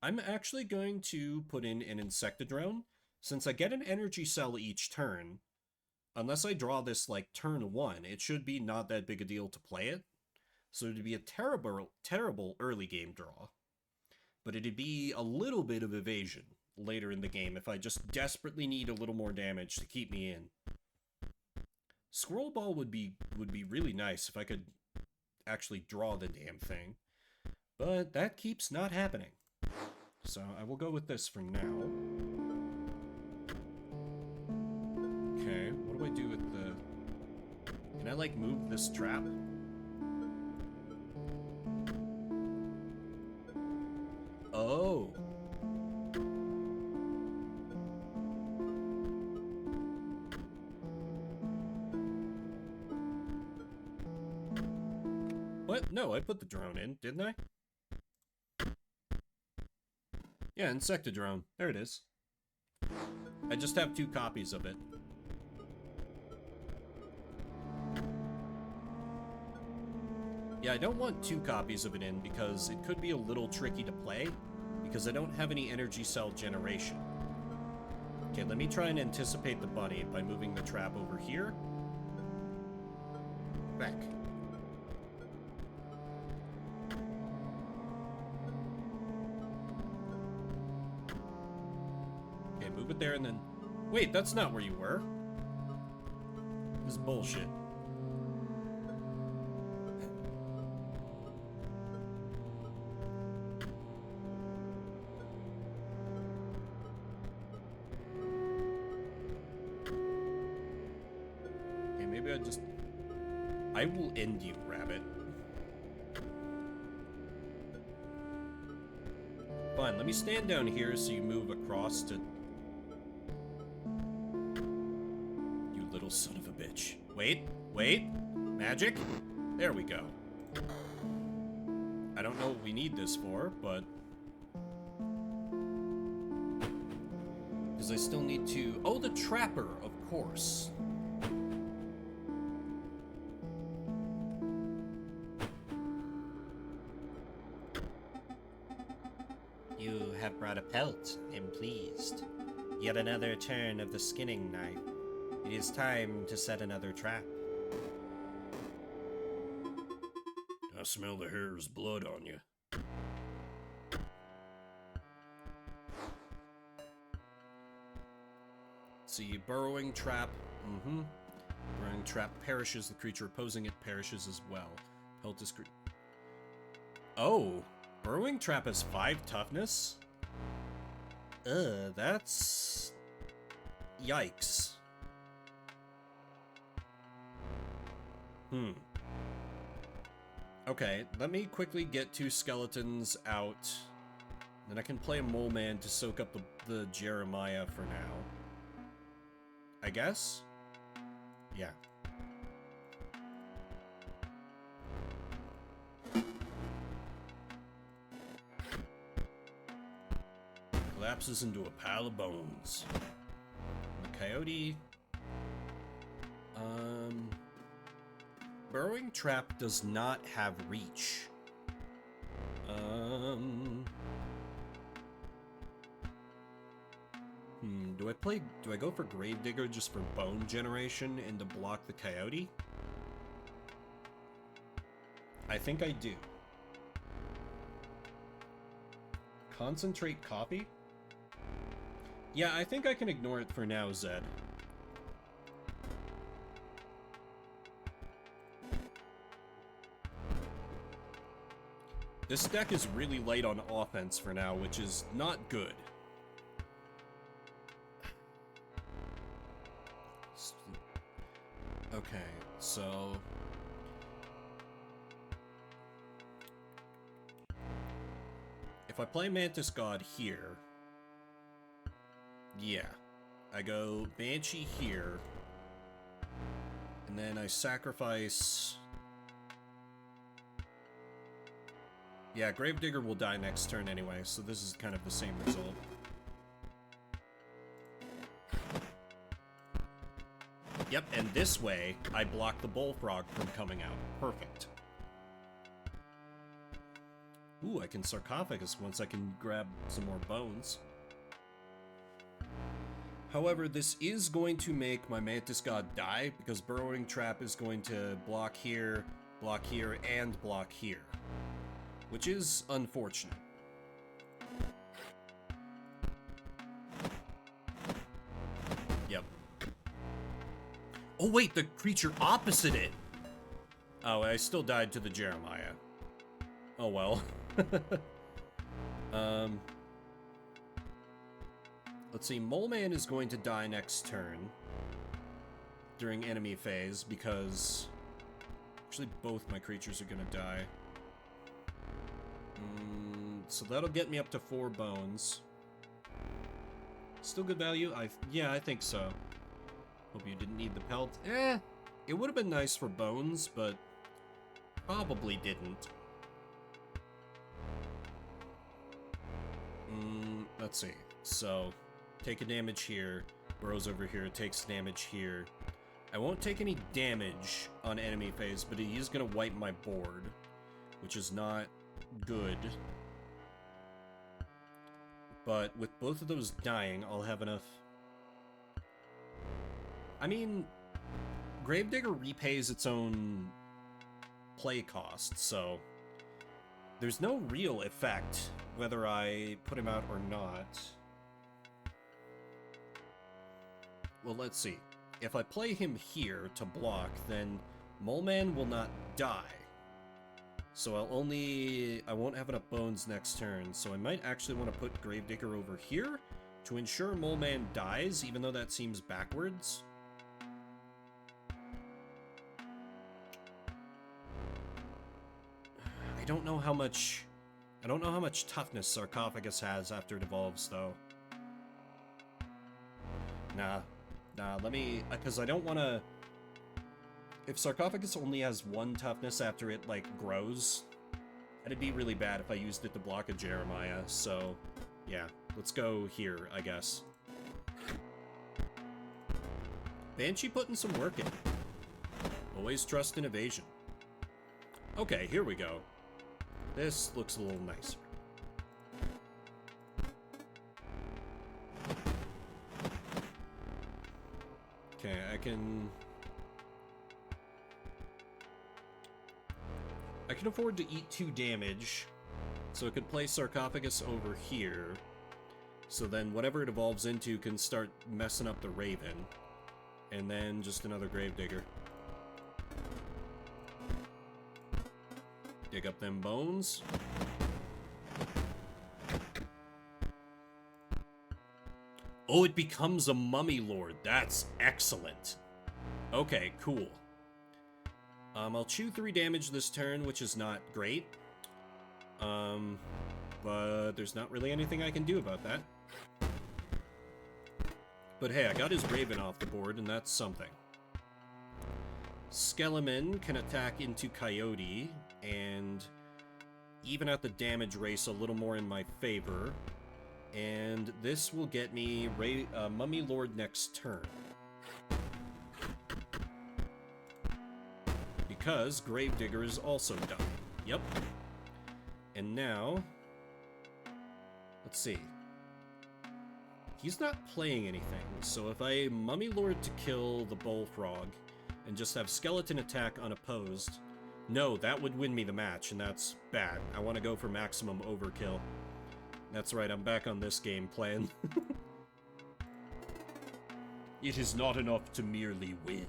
I'm actually going to put in an Insectodrone. Since I get an energy cell each turn, unless I draw this like turn 1, it should be not that big a deal to play it. So it'd be a terrible early game draw. But it'd be a little bit of evasion later in the game if I just desperately need a little more damage to keep me in. Squirrel Ball would be really nice if I could actually draw the damn thing. But that keeps not happening. So I will go with this for now. Okay, what do I do with the... Can I, like, move this trap? Oh. No, I put the drone in, didn't I? Yeah, Insectodrone. There it is. I just have 2 copies of it. Yeah, I don't want 2 copies of it in because it could be a little tricky to play because I don't have any energy cell generation. Okay, let me try and anticipate the bunny by moving the trap over here. Back. Okay, move it there and then... Wait, that's not where you were. This is bullshit. Okay, maybe I just... I will end you, rabbit. Fine, let me stand down here so you move across to... You little son of a bitch. Wait, wait. Magic? There we go. I don't know what we need this for, but... Because I still need to... Oh, the trapper, of course. You have brought a pelt, I'm pleased. Yet another turn of the skinning knife. It is time to set another trap. I smell the hare's blood on you. See, burrowing trap. Burrowing trap perishes. The creature opposing it perishes as well. Pelt is... Oh! Burrowing trap has 5 toughness? That's... Yikes. Okay, let me quickly get 2 skeletons out. Then I can play a mole man to soak up the Jeremiah for now. I guess? Yeah. Collapses into a pile of bones. The coyote... Burrowing trap does not have reach. Do I go for Gravedigger just for bone generation and to block the coyote? I think I do. Concentrate copy? Yeah, I think I can ignore it for now, Zed. This deck is really light on offense for now, which is not good. Okay, so... If I play Mantis God here... Yeah. I go Banshee here. And then I sacrifice... Yeah, Gravedigger will die next turn anyway, so this is kind of the same result. Yep, and this way, I block the Bullfrog from coming out. Perfect. Ooh, I can Sarcophagus once I can grab some more bones. However, this is going to make my Mantis God die, because Burrowing Trap is going to block here, and block here. Which is unfortunate. Yep. Oh wait, the creature opposite it! Oh, I still died to the Jeremiah. Oh well. Let's see, Mole Man is going to die next turn. During enemy phase, because... Actually, both my creatures are gonna die. So that'll get me up to 4 bones. Still good value? Yeah, I think so. Hope you didn't need the pelt. It would have been nice for bones, but... probably didn't. Let's see. So, take a damage here. Burrows over here, takes damage here. I won't take any damage on enemy phase, but he is going to wipe my board, which is not good. But with both of those dying, I'll have enough. I mean, Gravedigger repays its own play cost, so there's no real effect whether I put him out or not. Well, let's see. If I play him here to block, then Mole Man will not die. So I won't have enough bones next turn, so I might actually want to put Gravedigger over here to ensure Mole Man dies, even though that seems backwards. I don't know how much toughness Sarcophagus has after it evolves, though. Nah, let me, because I don't want to. If Sarcophagus only has 1 toughness after it, like, grows, it'd be really bad if I used it to block a Jeremiah, so, yeah, let's go here, I guess. Banshee putting some work in. Always trust in evasion. Okay, here we go. This looks a little nicer. Okay, I can afford to eat 2 damage, so I could play Sarcophagus over here, so then whatever it evolves into can start messing up the Raven, and then just another Gravedigger. Dig up them bones. Oh, it becomes a Mummy Lord. That's excellent. Okay, cool. I'll chew 3 damage this turn, which is not great. But there's not really anything I can do about that. But hey, I got his Raven off the board, and that's something. Skeleman can attack into Coyote, and even out the damage race a little more in my favor. And this will get me Mummy Lord next turn. Because Gravedigger is also done. Yep. And now, let's see. He's not playing anything, so if I Mummy Lord to kill the Bullfrog and just have Skeleton attack unopposed, no, that would win me the match, and that's bad. I want to go for maximum overkill. That's right, I'm back on this game plan. It is not enough to merely win.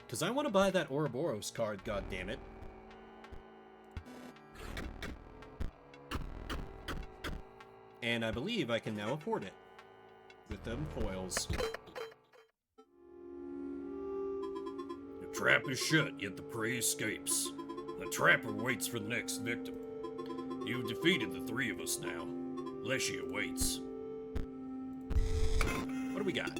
Because I want to buy that Ouroboros card, goddammit. And I believe I can now afford it. With them foils. The trap is shut, yet the prey escapes. The trapper waits for the next victim. You've defeated the 3 of us now. Leshy awaits. What do we got?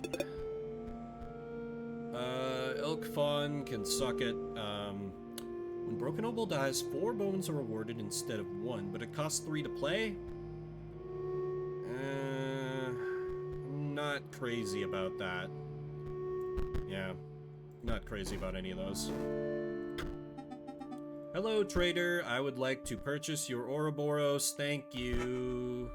Elk Fawn can suck it. When Broken Opal dies, 4 bones are awarded instead of 1, but it costs 3 to play? I'm not crazy about that. Yeah, not crazy about any of those. Hello, trader. I would like to purchase your Ouroboros. Thank you.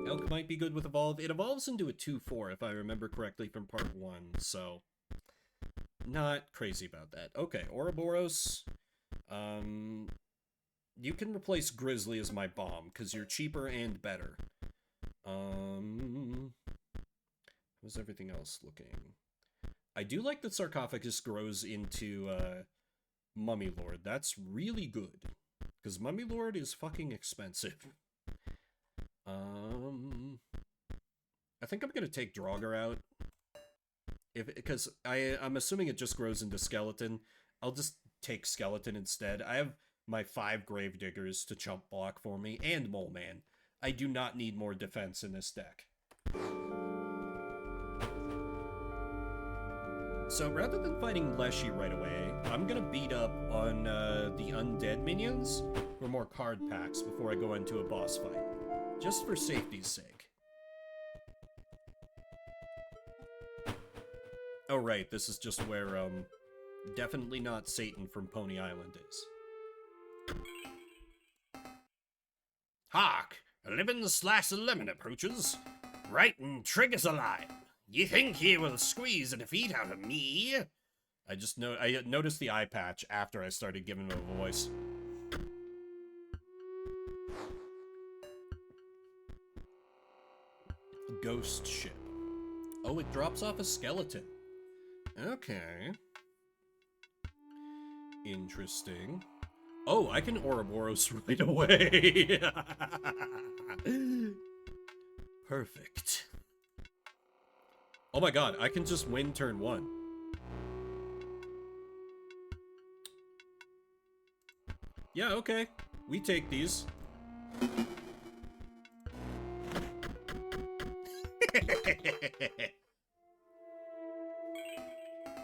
Elk might be good with Evolve. It evolves into a 2/4, if I remember correctly from part 1, so not crazy about that. Okay, Ouroboros. You can replace Grizzly as my bomb, because you're cheaper and better. How's everything else looking? I do like that Sarcophagus grows into Mummy Lord. That's really good, because Mummy Lord is fucking expensive. I think I'm gonna take Draugr out. Because I'm assuming it just grows into Skeleton. I'll just take Skeleton instead. I have my 5 Gravediggers to chump block for me, and Mole Man. I do not need more defense in this deck. So rather than fighting Leshy right away, I'm gonna beat up on the undead minions for more card packs before I go into a boss fight. Just for safety's sake. Oh right, this is just where, definitely not Satan from Pony Island is. Hark! A living slice of lemon approaches. Right and triggers a line. You think he will squeeze a defeat out of me? I noticed the eye patch after I started giving him a voice. Ghost ship. Oh, it drops off a skeleton. Okay. Interesting. Oh, I can Ouroboros right away. Perfect. Oh my god, I can just win turn 1. Yeah, okay. We take these.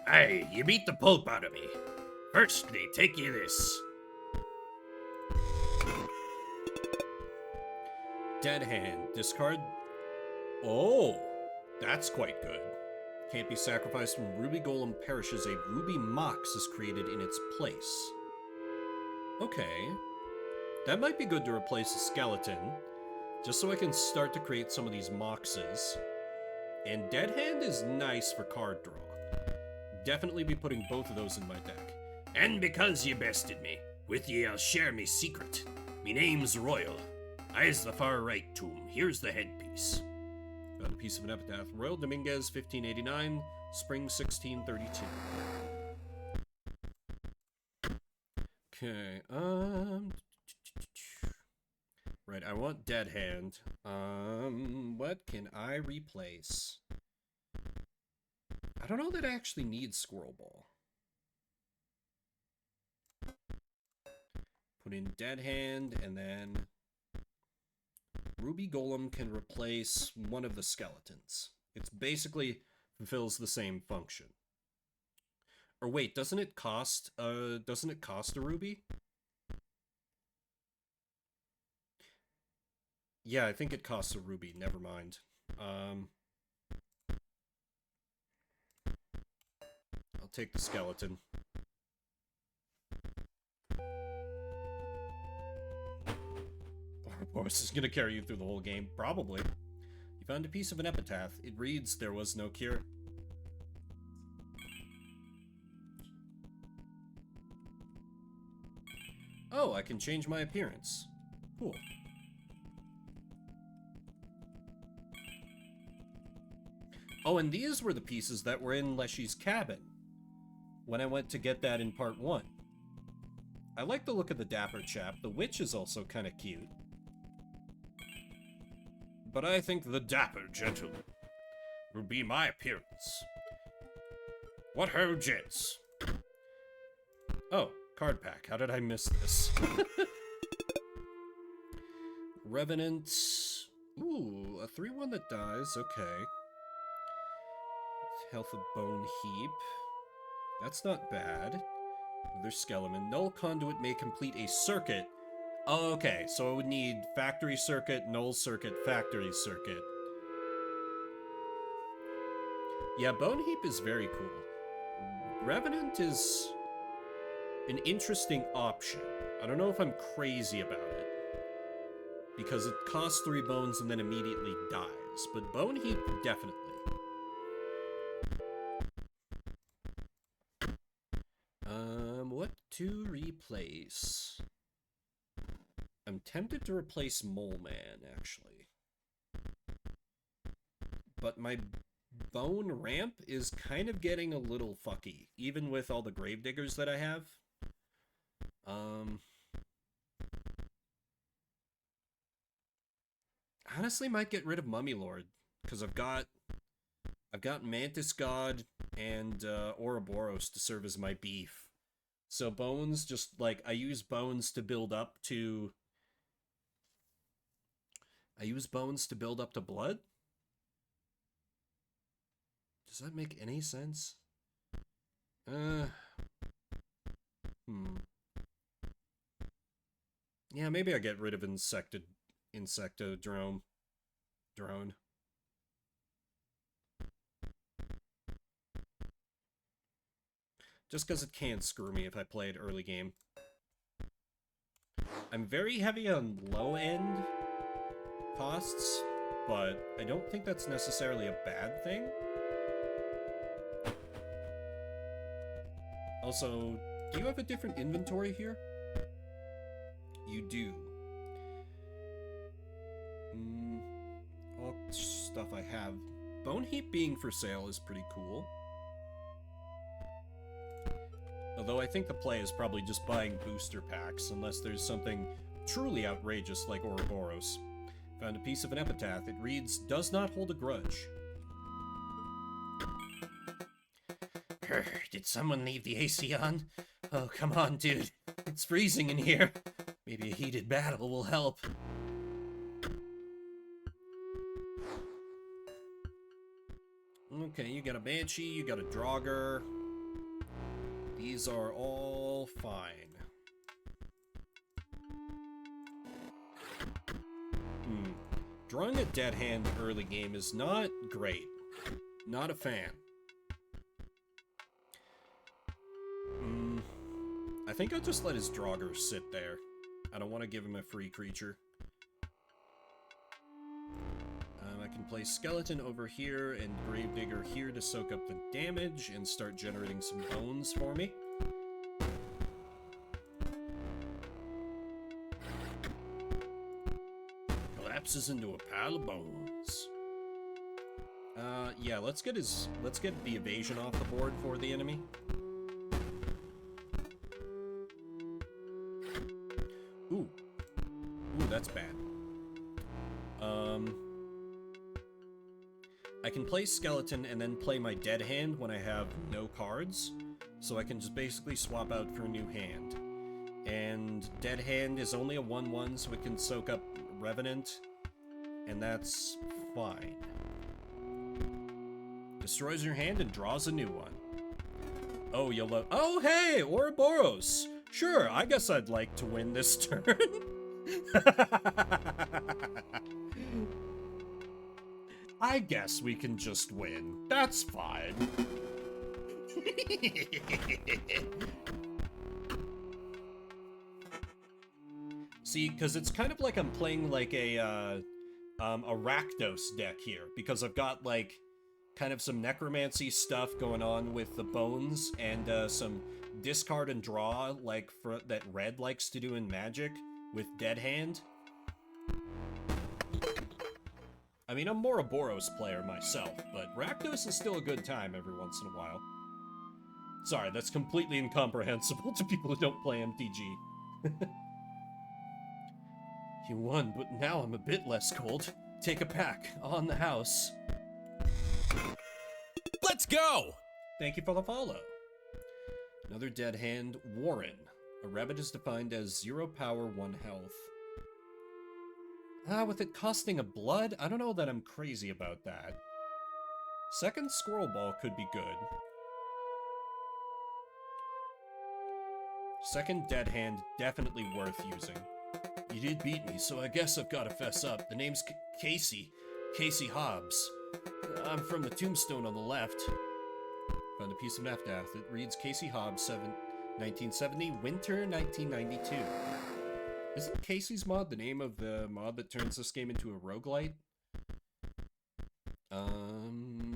Hey, you beat the pulp out of me. Firstly, take you this. Dead hand. Discard. Oh, that's quite good. Can't be sacrificed when Ruby Golem perishes. A Ruby Mox is created in its place. Okay. That might be good to replace a skeleton. Just so I can start to create some of these Moxes. And Dead Hand is nice for card draw. Definitely be putting both of those in my deck. And because you bested me, with ye I'll share me secret. Me name's Royal. I's the far right tomb. Here's the headpiece. Got a piece of an epitaph. Royal Dominguez, 1589, spring 1632. Okay, right, I want Dead Hand. What can I replace? I don't know that I actually need Squirrel Ball. Put in Dead Hand, and then Ruby Golem can replace one of the skeletons. It's basically fulfills the same function. Or wait, doesn't it cost a ruby? Yeah, I think it costs a ruby. Never mind. I'll take the skeleton. Ouroboros is gonna carry you through the whole game. Probably. You found a piece of an epitaph. It reads, "There was no cure." Oh, I can change my appearance. Cool. Oh, and these were the pieces that were in Leshy's cabin when I went to get that in part 1. I like the look of the dapper chap. The witch is also kind of cute. But I think the dapper gentleman will be my appearance. What ho, gents? Oh, card pack. How did I miss this? Revenant. Ooh, a 3-1 that dies. Okay. Health of Bone Heap. That's not bad. Wither Skeleton. Null Conduit may complete a circuit. Oh, okay, so it would need Factory Circuit, Null Circuit, Factory Circuit. Yeah, Bone Heap is very cool. Revenant is an interesting option. I don't know if I'm crazy about it, because it costs 3 bones and then immediately dies, but Bone Heap, definitely. What to replace? I'm tempted to replace Mole Man, actually. But my bone ramp is kind of getting a little fucky, even with all the gravediggers that I have. Honestly, might get rid of Mummy Lord, because I've got Mantis God and Ouroboros to serve as my beef. So bones, just like I use bones to build up to I use bones to build up to blood? Does that make any sense? Yeah, maybe I get rid of Insectodrome. Drone. Just because it can screw me if I play it early game. I'm very heavy on low-end costs, but I don't think that's necessarily a bad thing. Also, do you have a different inventory here? You do. All stuff I have. Bone Heap being for sale is pretty cool. Although I think the play is probably just buying booster packs, unless there's something truly outrageous like Ouroboros. Found a piece of an epitaph. It reads, "Does not hold a grudge." Did someone leave the AC on? Oh, come on, dude. It's freezing in here. Maybe a heated battle will help. Okay, you got a Banshee, you got a Draugr. These are all fine. Drawing a dead hand early game is not great. Not a fan. I think I'll just let his Draugr sit there. I don't want to give him a free creature. I can play Skeleton over here and Gravedigger here to soak up the damage and start generating some bones for me. Collapses into a pile of bones. Yeah, let's get the evasion off the board for the enemy. Ooh, that's bad. I can play Skeleton and then play my dead hand when I have no cards, so I can just basically swap out for a new hand. And dead hand is only a 1/1, so it can soak up Revenant, and that's fine. Destroys your hand and draws a new one. Oh, you'll love— oh, hey, Ouroboros! Sure, I guess I'd like to win this turn. I guess we can just win. That's fine. See, because it's kind of like I'm playing like a Rakdos deck here, because I've got like kind of some necromancy stuff going on with the bones and some discard and draw like that red likes to do in Magic with Dead Hand. I mean, I'm more a Boros player myself, but Rakdos is still a good time every once in a while. Sorry, that's completely incomprehensible to people who don't play MTG. You won, but now I'm a bit less cold. Take a pack. On the house. Let's go! Thank you for the follow. Another dead hand, Warren. A rabbit is defined as 0 power, 1 health. With it costing a blood, I don't know that I'm crazy about that. Second Squirrel Ball could be good. Second dead hand, definitely worth using. You did beat me, so I guess I've gotta fess up. The name's Casey. Casey Hobbs. I'm from the tombstone on the left. Found a piece of an epitaph. It reads Casey Hobbs, 1970, winter 1992. Isn't Casey's mod the name of the mod that turns this game into a roguelite?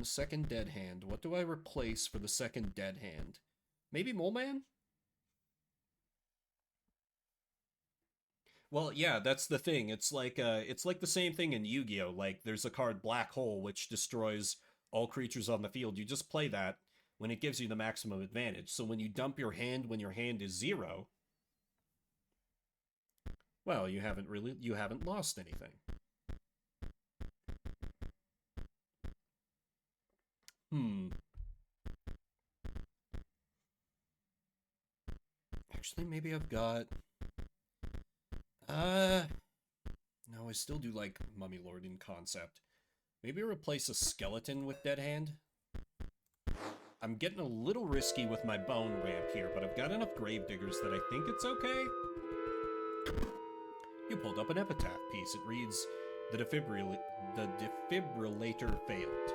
Second dead hand. What do I replace for the second dead hand? Maybe Mole Man? Well, yeah, that's the thing. It's like the same thing in Yu-Gi-Oh! Like, there's a card Black Hole, which destroys all creatures on the field. You just play that when it gives you the maximum advantage. So when you dump your hand when your hand is 0, well, you haven't lost anything. Actually, maybe I've got... No, I still do like Mummy Lord in concept. Maybe replace a skeleton with Dead Hand? I'm getting a little risky with my bone ramp here, but I've got enough gravediggers that I think it's okay. You pulled up an epitaph piece. It reads, the defibrillator failed.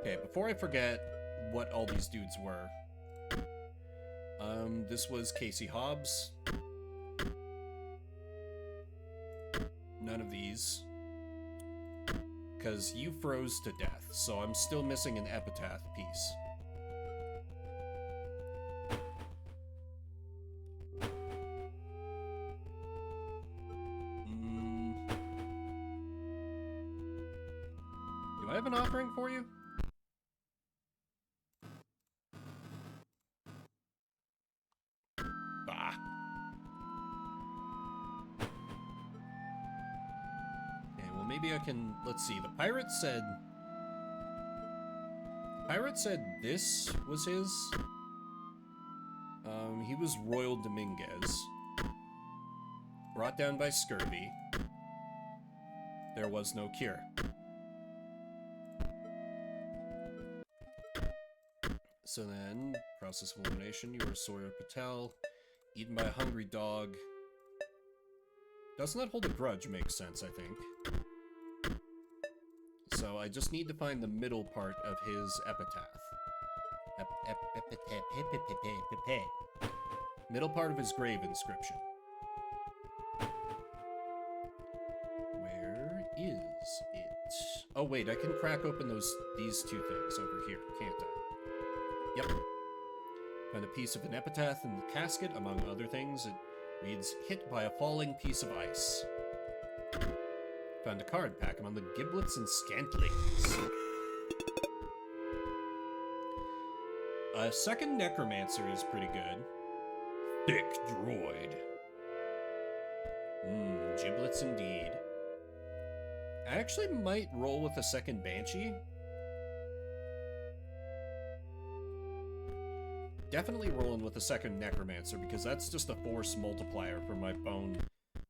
Okay, before I forget what all these dudes were. This was Casey Hobbs. None of these. Because you froze to death, so I'm still missing an epitaph piece. Do I have an offering for you? Bah. Okay, well maybe I can, let's see, the pirate said this was his. He was Royal Dominguez. Brought down by scurvy. There was no cure. So then, process of elimination, you were Sawyer Patel. Eaten by a hungry dog. Does not hold a grudge makes sense, I think. So I just need to find the middle part of his epitaph. Middle part of his grave inscription. Where is it? Oh wait, I can crack open these two things over here, can't I? Yep. Found a piece of an epitaph in the casket, among other things. It reads, hit by a falling piece of ice. Found a card pack among the giblets and scantlings. A second necromancer is pretty good. Thick droid. Giblets indeed. I actually might roll with a second banshee. Definitely rolling with a second necromancer because that's just a force multiplier for my bone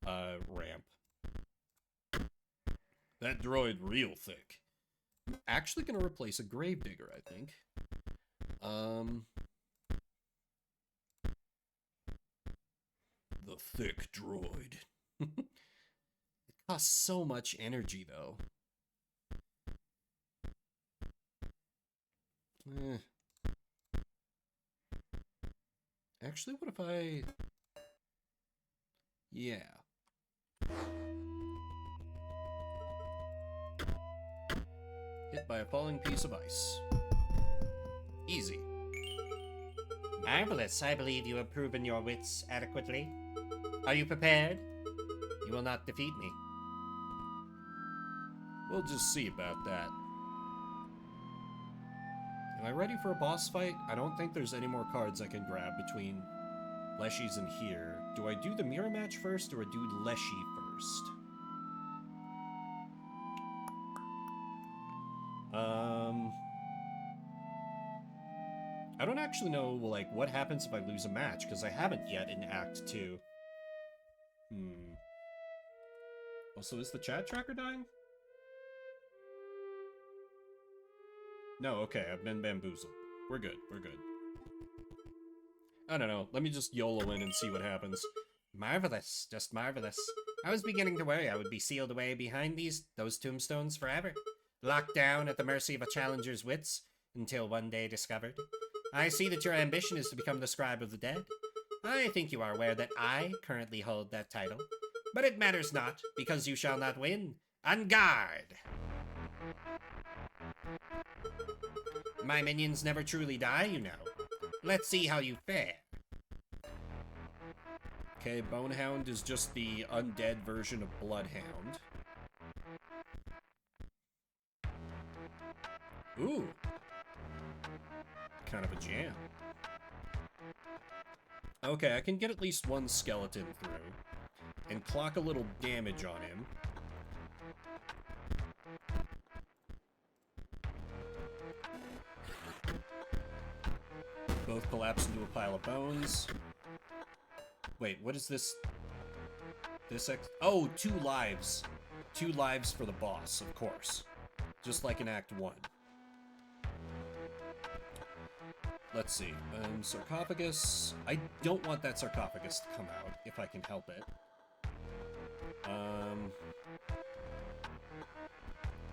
ramp. That droid real thick. I'm actually gonna replace a gravedigger, I think. The thick droid. It costs so much energy, though. Actually, what if I... Yeah. Hit by a falling piece of ice. Easy. Marvelous. I believe you have proven your wits adequately. Are you prepared? You will not defeat me. We'll just see about that. Am I ready for a boss fight? I don't think there's any more cards I can grab between Leshy's and here. Do I do the mirror match first, or do Leshy first? I don't actually know, like, what happens if I lose a match, because I haven't yet in Act 2. Also, is the chat tracker dying? No, okay, I've been bamboozled. We're good, we're good. I don't know, let me just YOLO in and see what happens. Marvelous, just marvelous. I was beginning to worry I would be sealed away behind those tombstones forever. Locked down at the mercy of a challenger's wits, until one day discovered. I see that your ambition is to become the scribe of the dead. I think you are aware that I currently hold that title. But it matters not, because you shall not win. On guard! My minions never truly die, you know. Let's see how you fare. Okay, Bonehound is just the undead version of Bloodhound. Ooh. Kind of a jam. Okay, I can get at least one skeleton through. And clock a little damage on him. Both collapse into a pile of bones. Wait, what is this? Oh, 2 lives. 2 lives for the boss, of course. Just like in Act 1. Let's see. Sarcophagus. I don't want that sarcophagus to come out, if I can help it.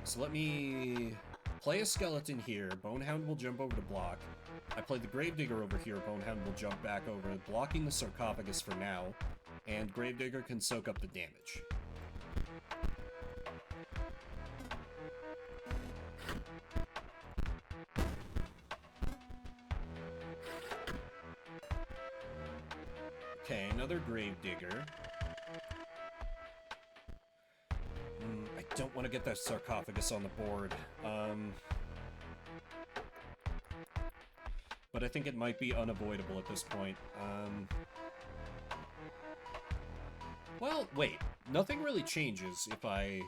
So let me play a skeleton here. Bonehound will jump over to block. I play the Gravedigger over here. Bonehound will jump back over, blocking the sarcophagus for now. And Gravedigger can soak up the damage. Okay, another Gravedigger. I don't want to get that sarcophagus on the board. But I think it might be unavoidable at this point. Well, wait. Nothing really changes if I...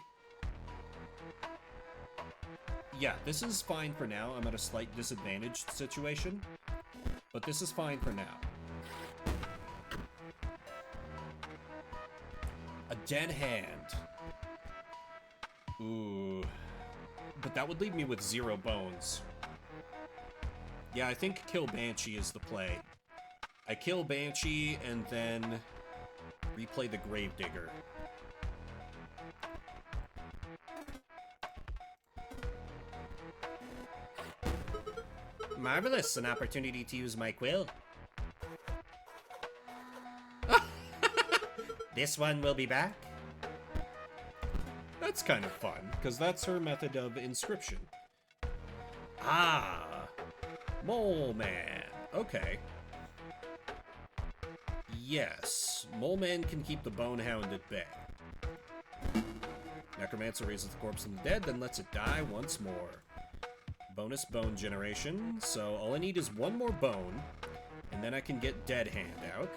Yeah, this is fine for now. I'm at a slight disadvantaged situation. But this is fine for now. A dead hand. Ooh. But that would leave me with 0 bones. Yeah, I think kill Banshee is the play. I kill Banshee and then replay the Gravedigger. Marvelous, an opportunity to use my quill. This one will be back. That's kind of fun, because that's her method of inscription. Ah! Mole Man. Okay. Yes, Mole Man can keep the Bonehound at bay. Necromancer raises the corpse of the dead, then lets it die once more. Bonus bone generation, so all I need is 1 more bone, and then I can get Dead Hand out.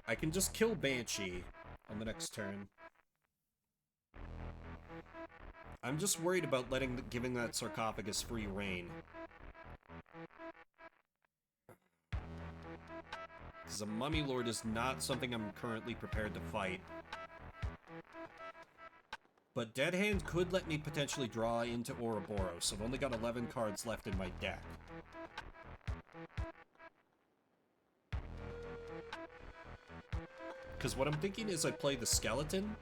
I can just kill Banshee on the next turn. I'm just worried about giving that sarcophagus free reign. Because a Mummy Lord is not something I'm currently prepared to fight. But Dead Hand could let me potentially draw into Ouroboros. I've only got 11 cards left in my deck. Because what I'm thinking is I play the Skeleton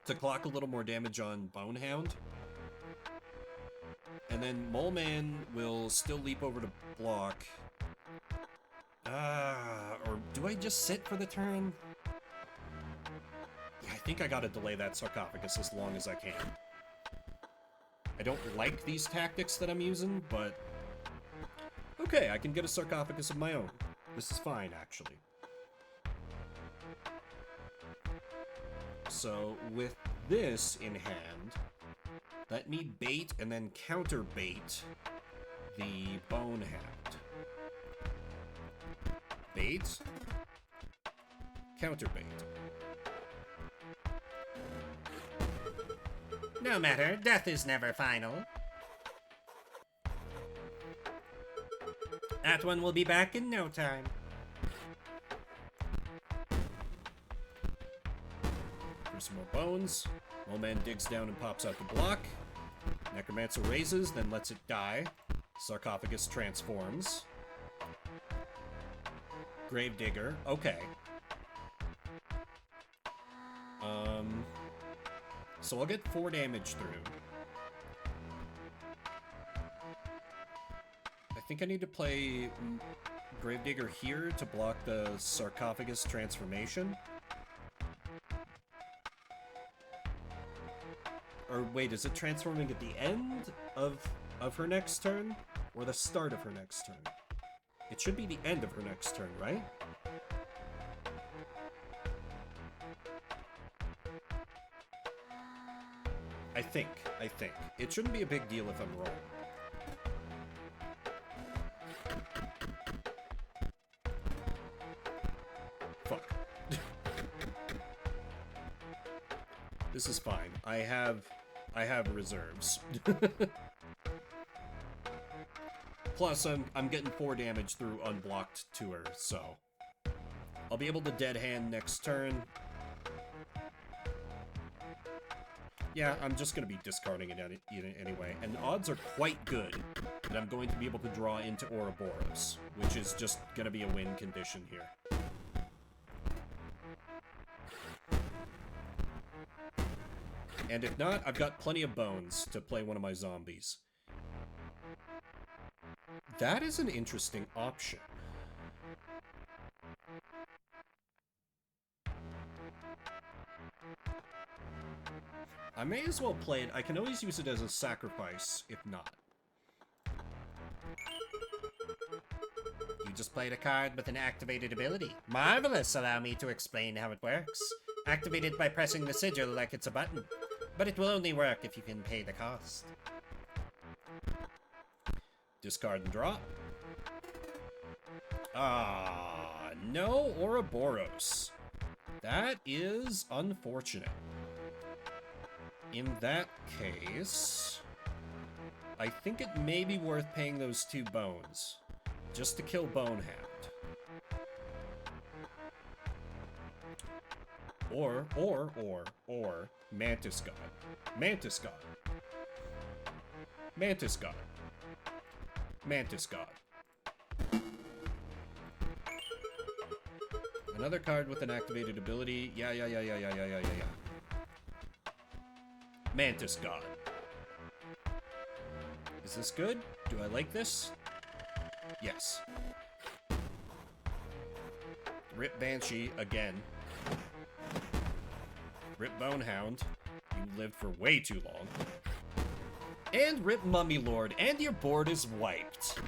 to clock a little more damage on Bonehound. And then Mole Man will still leap over to block. Or do I just sit for the turn? Yeah, I think I gotta delay that sarcophagus as long as I can. I don't like these tactics that I'm using, but... Okay, I can get a sarcophagus of my own. This is fine, actually. So, with this in hand, let me bait and then counter bait the Bonehound. Bait. Counter bait. No matter, death is never final. That one will be back in no time. Some more bones. Mole Man digs down and pops out the block. Necromancer raises, then lets it die. Sarcophagus transforms. Gravedigger. Okay. So I'll get 4 damage through. I think I need to play Gravedigger here to block the Sarcophagus transformation. Or wait, is it transforming at the end of her next turn? Or the start of her next turn? It should be the end of her next turn, right? I think. It shouldn't be a big deal if I'm wrong. Fuck. This is fine. I have reserves. Plus, I'm getting 4 damage through Unblocked Tour, so I'll be able to dead hand next turn. Yeah, I'm just going to be discarding it anyway, and the odds are quite good that I'm going to be able to draw into Ouroboros, which is just going to be a win condition here. And if not, I've got plenty of bones to play one of my zombies. That is an interesting option. I may as well play it. I can always use it as a sacrifice, if not. You just played a card with an activated ability. Marvelous! Allow me to explain how it works. Activated by pressing the sigil like it's a button. But it will only work if you can pay the cost. Discard and draw. Ah, no Ouroboros. That is unfortunate. In that case, I think it may be worth paying those 2 bones, just to kill Bonehound. Or, Mantis God. Mantis God. Mantis God. Mantis God. Another card with an activated ability. Yeah. Mantis God. Is this good? Do I like this? Yes. Rip Banshee again. Rip Bonehound. You lived for way too long. And Rip Mummy Lord, and your board is wiped.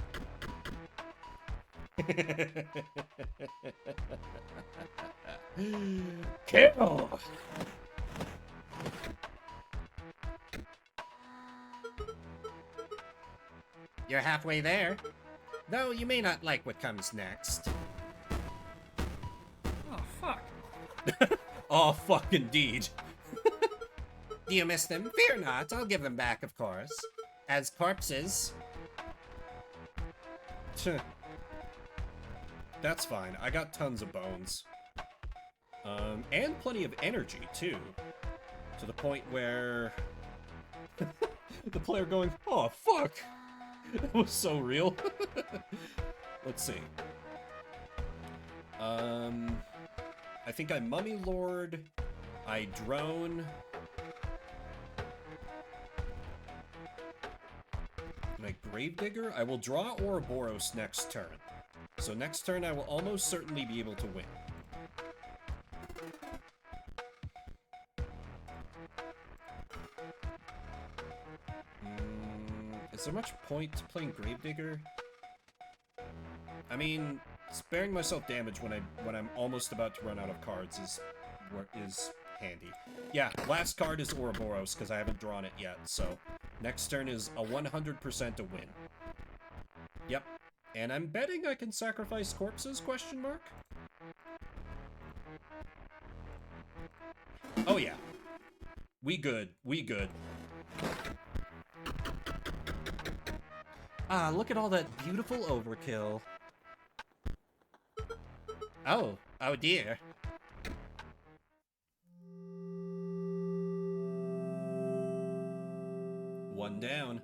Kill! You're halfway there. Though you may not like what comes next. Oh, fuck. Oh, fuck indeed. Do you miss them? Fear not, I'll give them back, of course. As corpses. That's fine. I got tons of bones. And plenty of energy, too. To the point where... the player going, oh, fuck! That was so real. Let's see. I think I Mummy Lord. I Drone. And I Gravedigger. I will draw Ouroboros next turn. So next turn I will almost certainly be able to win. Is there much point to playing Gravedigger? I mean, sparing myself damage when I'm almost about to run out of cards is handy. Yeah, last card is Ouroboros because I haven't drawn it yet. So next turn is a 100% a win. Yep, and I'm betting I can sacrifice corpses? Question mark. Oh yeah, we good. We good. Ah, look at all that beautiful overkill. Oh dear. One down.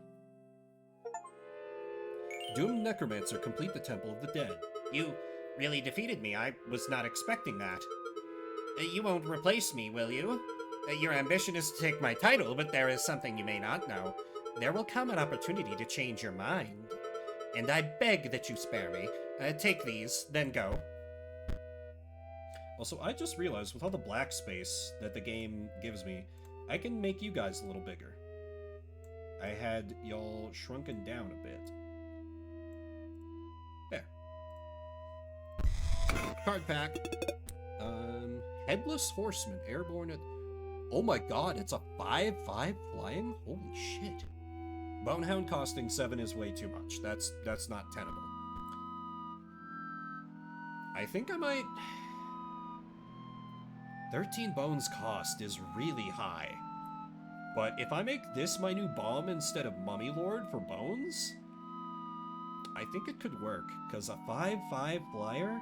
Doomed Necromancer, complete the Temple of the Dead. You really defeated me. I was not expecting that. You won't replace me, will you? Your ambition is to take my title, but there is something you may not know. There will come an opportunity to change your mind. And I beg that you spare me. Take these, then go. Also, I just realized with all the black space that the game gives me, I can make you guys a little bigger. I had y'all shrunken down a bit. There. Card pack. Headless Horseman, airborne at... Oh my god, it's a 5/5 flying? Holy shit. Bonehound costing 7 is way too much. That's not tenable. I think I might... 13 bones cost is really high. But if I make this my new bomb instead of Mummy Lord for bones, I think it could work. Because a 5/5 flyer,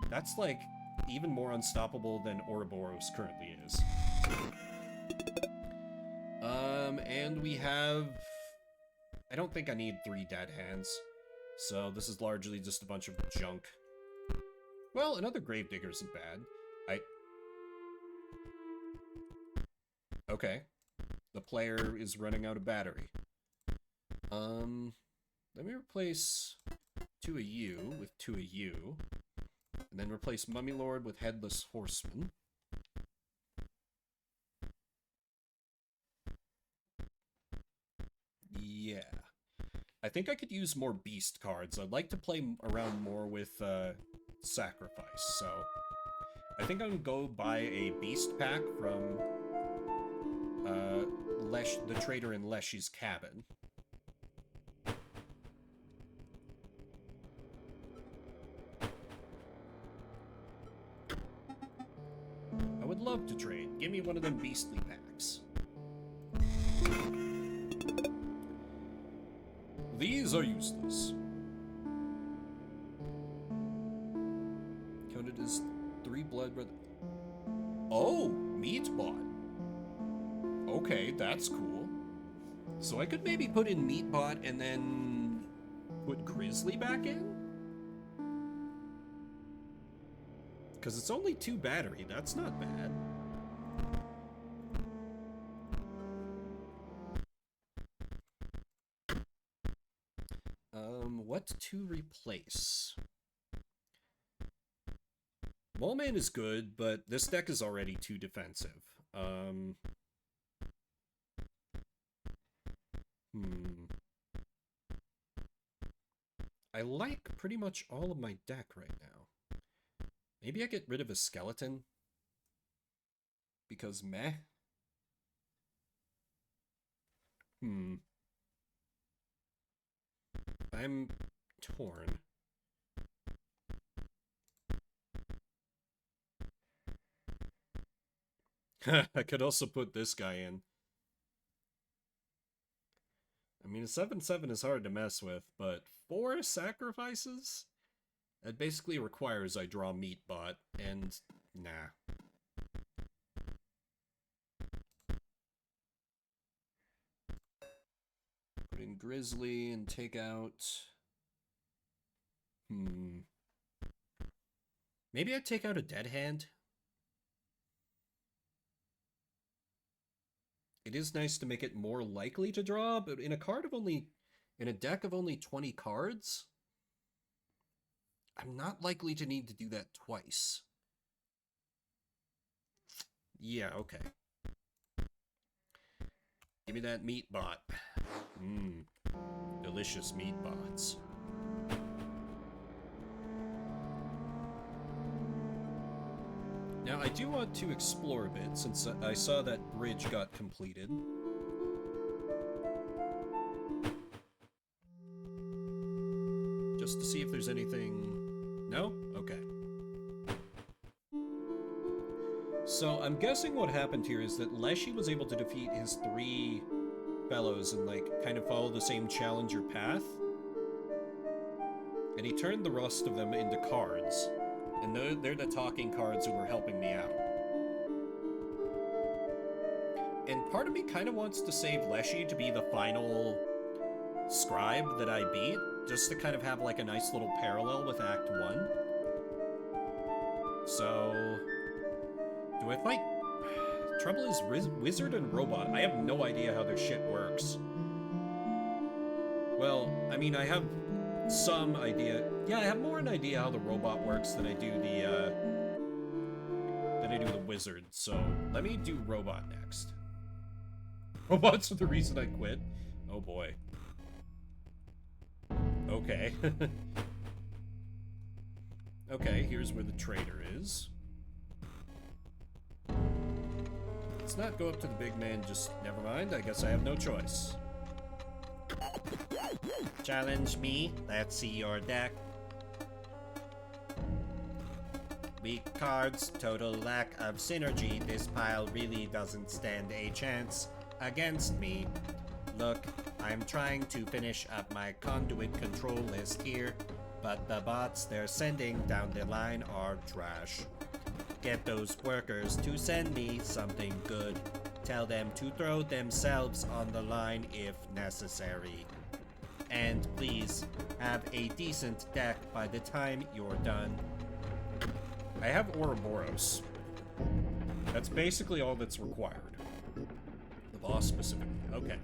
that's like even more unstoppable than Ouroboros currently is. And we have... I don't think I need 3 dead hands. So this is largely just a bunch of junk. Well, another Gravedigger isn't bad. Okay. The player is running out of battery. Let me replace 2 of you with 2 of you. And then replace Mummy Lord with Headless Horseman. Yeah. I think I could use more beast cards. I'd like to play around more with sacrifice, so I think I'm gonna go buy a beast pack from the trader in Leshy's cabin. I would love to trade. Give me one of them beastly packs. These are useless. Counted as 3 blood brother. Oh, Meatbot. Okay, that's cool. So I could maybe put in Meatbot and then put Grizzly back in? Because it's only 2 battery, that's not bad. What to replace? Mole-Man is good, but this deck is already too defensive. I like pretty much all of my deck right now. Maybe I get rid of a skeleton? Because meh? I'm torn. I could also put this guy in. I mean, a 7/7 is hard to mess with, but 4 sacrifices? That basically requires I draw Meatbot, and nah. Put in Grizzly and take out... Maybe I'd take out a Dead Hand? It is nice to make it more likely to draw, but in a deck of only 20 cards, I'm not likely to need to do that twice. Yeah, okay. Give me that Meatbot. Delicious Meatbots. Now, I do want to explore a bit, since I saw that bridge got completed. Just to see if there's anything... No? Okay. So, I'm guessing what happened here is that Leshy was able to defeat his 3 fellows and, like, kind of follow the same challenger path. And he turned the rest of them into cards. And they're the talking cards who were helping me out. And part of me kind of wants to save Leshy to be the final scribe that I beat, just to kind of have like a nice little parallel with Act 1. So... do I fight? Trouble is Wizard and Robot. I have no idea how their shit works. Well, I mean, I have some idea. Yeah, I have more an idea how the robot works than I do the wizard. So let me do robot next. Robots are the reason I quit. Oh boy. Okay. Okay, here's where the traitor is. Let's not go up to the big man, just never mind. I guess I have no choice. Challenge me. Let's see your deck. Weak cards, total lack of synergy. This pile really doesn't stand a chance against me. Look, I'm trying to finish up my conduit control list here, but the bots they're sending down the line are trash. Get those workers to send me something good. Tell them to throw themselves on the line if necessary. And please, have a decent deck by the time you're done. I have Ouroboros. That's basically all that's required. The boss specifically. Okay.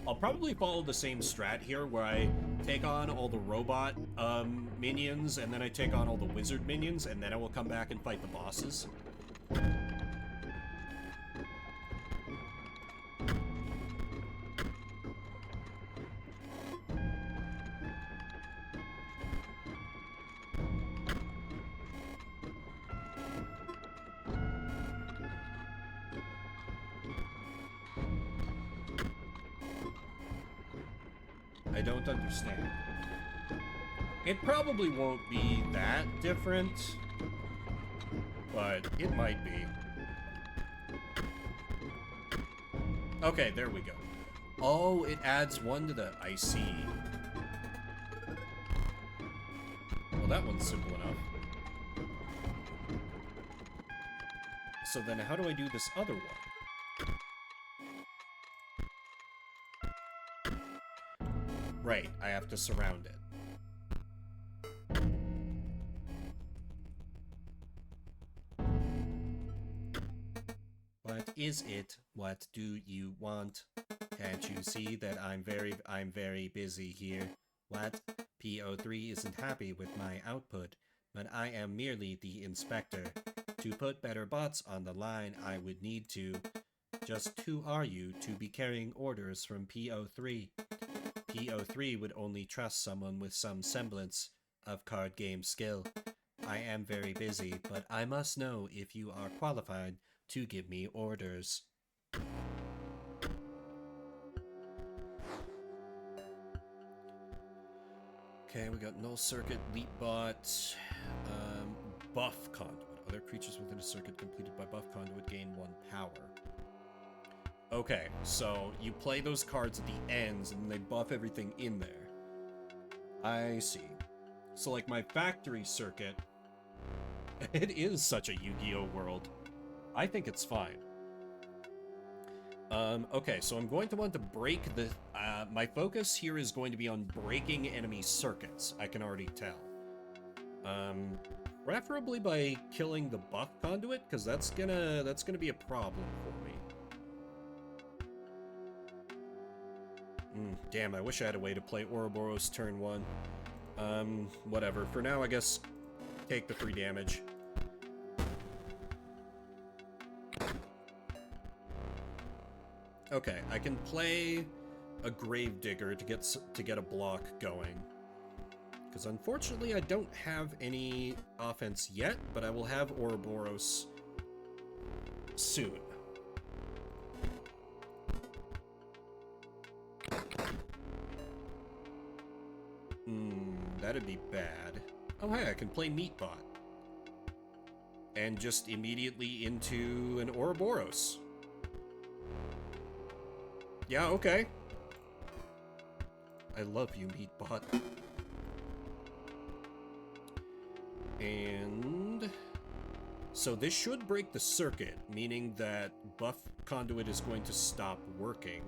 I'll probably follow the same strat here where I take on all the robot minions and then I take on all the wizard minions and then I will come back and fight the bosses. I don't understand. It probably won't be that different, but it might be. Okay, there we go. Oh, it adds one to the... I see. Well, that one's simple enough. So then how do I do this other one? Right, I have to surround it. What is it? What do you want? Can't you see that I'm very busy here? What? PO3 isn't happy with my output, but I am merely the inspector. To put better bots on the line, I would need to. Just who are you to be carrying orders from PO3? PO3 would only trust someone with some semblance of card game skill. I am very busy, but I must know if you are qualified to give me orders. Okay, we got null circuit, leap bot, buff conduit. Other creatures within a circuit completed by buff conduit gain 1 power. Okay, so you play those cards at the ends and they buff everything in there. I see. So like my factory circuit, it is such a Yu-Gi-Oh world. I think it's fine. Okay, so I'm going to want to break the... my focus here is going to be on breaking enemy circuits, I can already tell. Preferably by killing the buff conduit, because that's gonna be a problem for me. Damn, I wish I had a way to play Ouroboros turn 1. Whatever. For now, I guess take the free damage. Okay, I can play a Gravedigger to get a block going. Because unfortunately, I don't have any offense yet, but I will have Ouroboros soon. That'd be bad. Oh hey, I can play Meatbot. And just immediately into an Ouroboros. Yeah, okay. I love you, Meatbot. And... so this should break the circuit, meaning that buff conduit is going to stop working.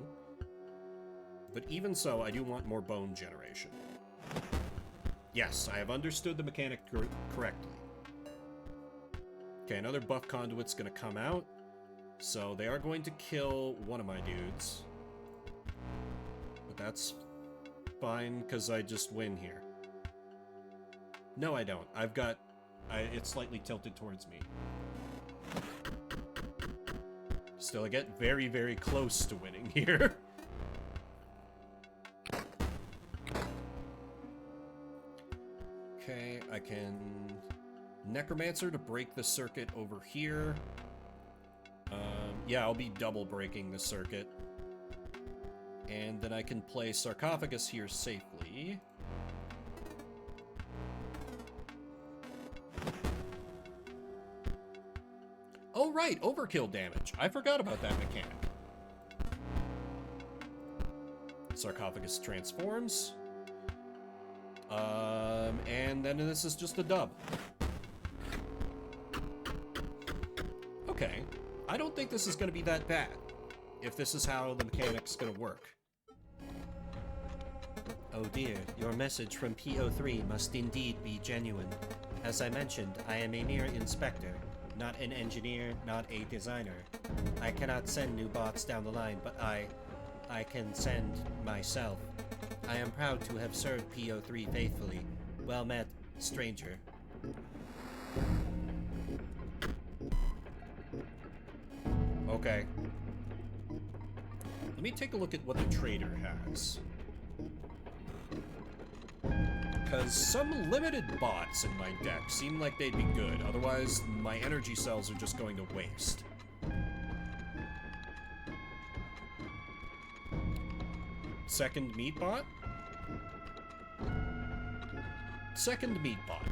But even so, I do want more bone generation. Yes, I have understood the mechanic correctly. Okay, another buff conduit's gonna come out. So they are going to kill one of my dudes. But that's fine, because I just win here. No, I don't. It's slightly tilted towards me. Still, I get very, very close to winning here. Okay, I can Necromancer to break the circuit over here. Yeah, I'll be double breaking the circuit. And then I can play Sarcophagus here safely. Oh, right, overkill damage. I forgot about that mechanic. Sarcophagus transforms. And then this is just a dub. Okay. I don't think this is going to be that bad, if this is how the mechanic's going to work. Oh dear, your message from PO3 must indeed be genuine. As I mentioned, I am a mere inspector, not an engineer, not a designer. I cannot send new bots down the line, but I can send myself. I am proud to have served PO3 faithfully. Well met, stranger. Okay. Let me take a look at what the trader has. Because some limited bots in my deck seem like they'd be good. Otherwise, my energy cells are just going to waste. Second meat bot? Second meat bot.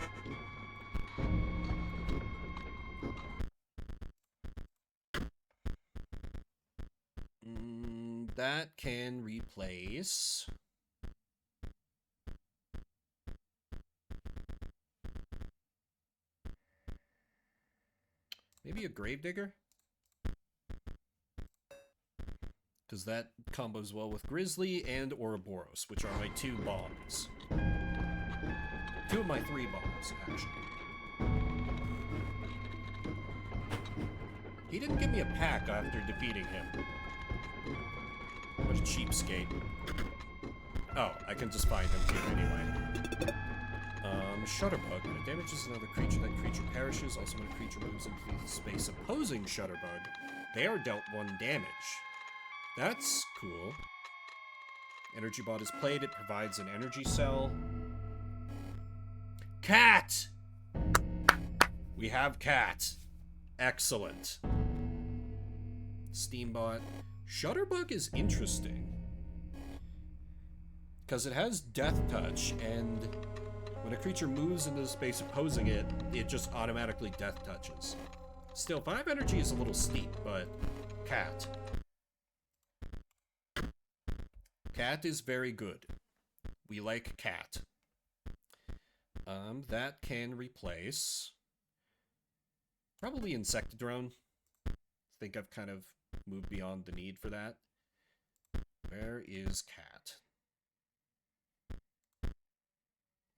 That can replace... maybe a Gravedigger? Because that combos well with Grizzly and Ouroboros, which are my two bombs. Two of my three bombs, actually. He didn't give me a pack after defeating him. What a cheapskate. Oh, I can just find him here anyway. Shutterbug. When it damages another creature, that creature perishes. Also, when a creature moves into the space opposing Shutterbug, they are dealt 1 damage. That's cool. Energy bot is played. It provides an energy cell. Cat! We have cat. Excellent. Steambot. Shutterbug is interesting. Because it has Death Touch, and when a creature moves into the space opposing it, it just automatically Death Touches. Still, 5 energy is a little steep, but cat. Cat is very good. We like cat. That can replace... probably Insectadrone. I think I've kind of moved beyond the need for that. Where is cat?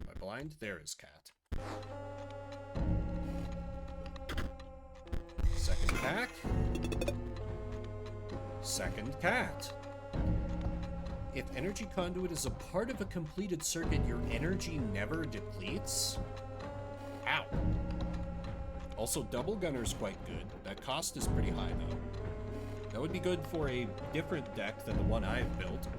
Am I blind? There is cat. Second pack. Second cat. If Energy Conduit is a part of a completed circuit, your energy never depletes? Ow. Also, Double Gunner's quite good. That cost is pretty high, though. That would be good for a different deck than the one I've built.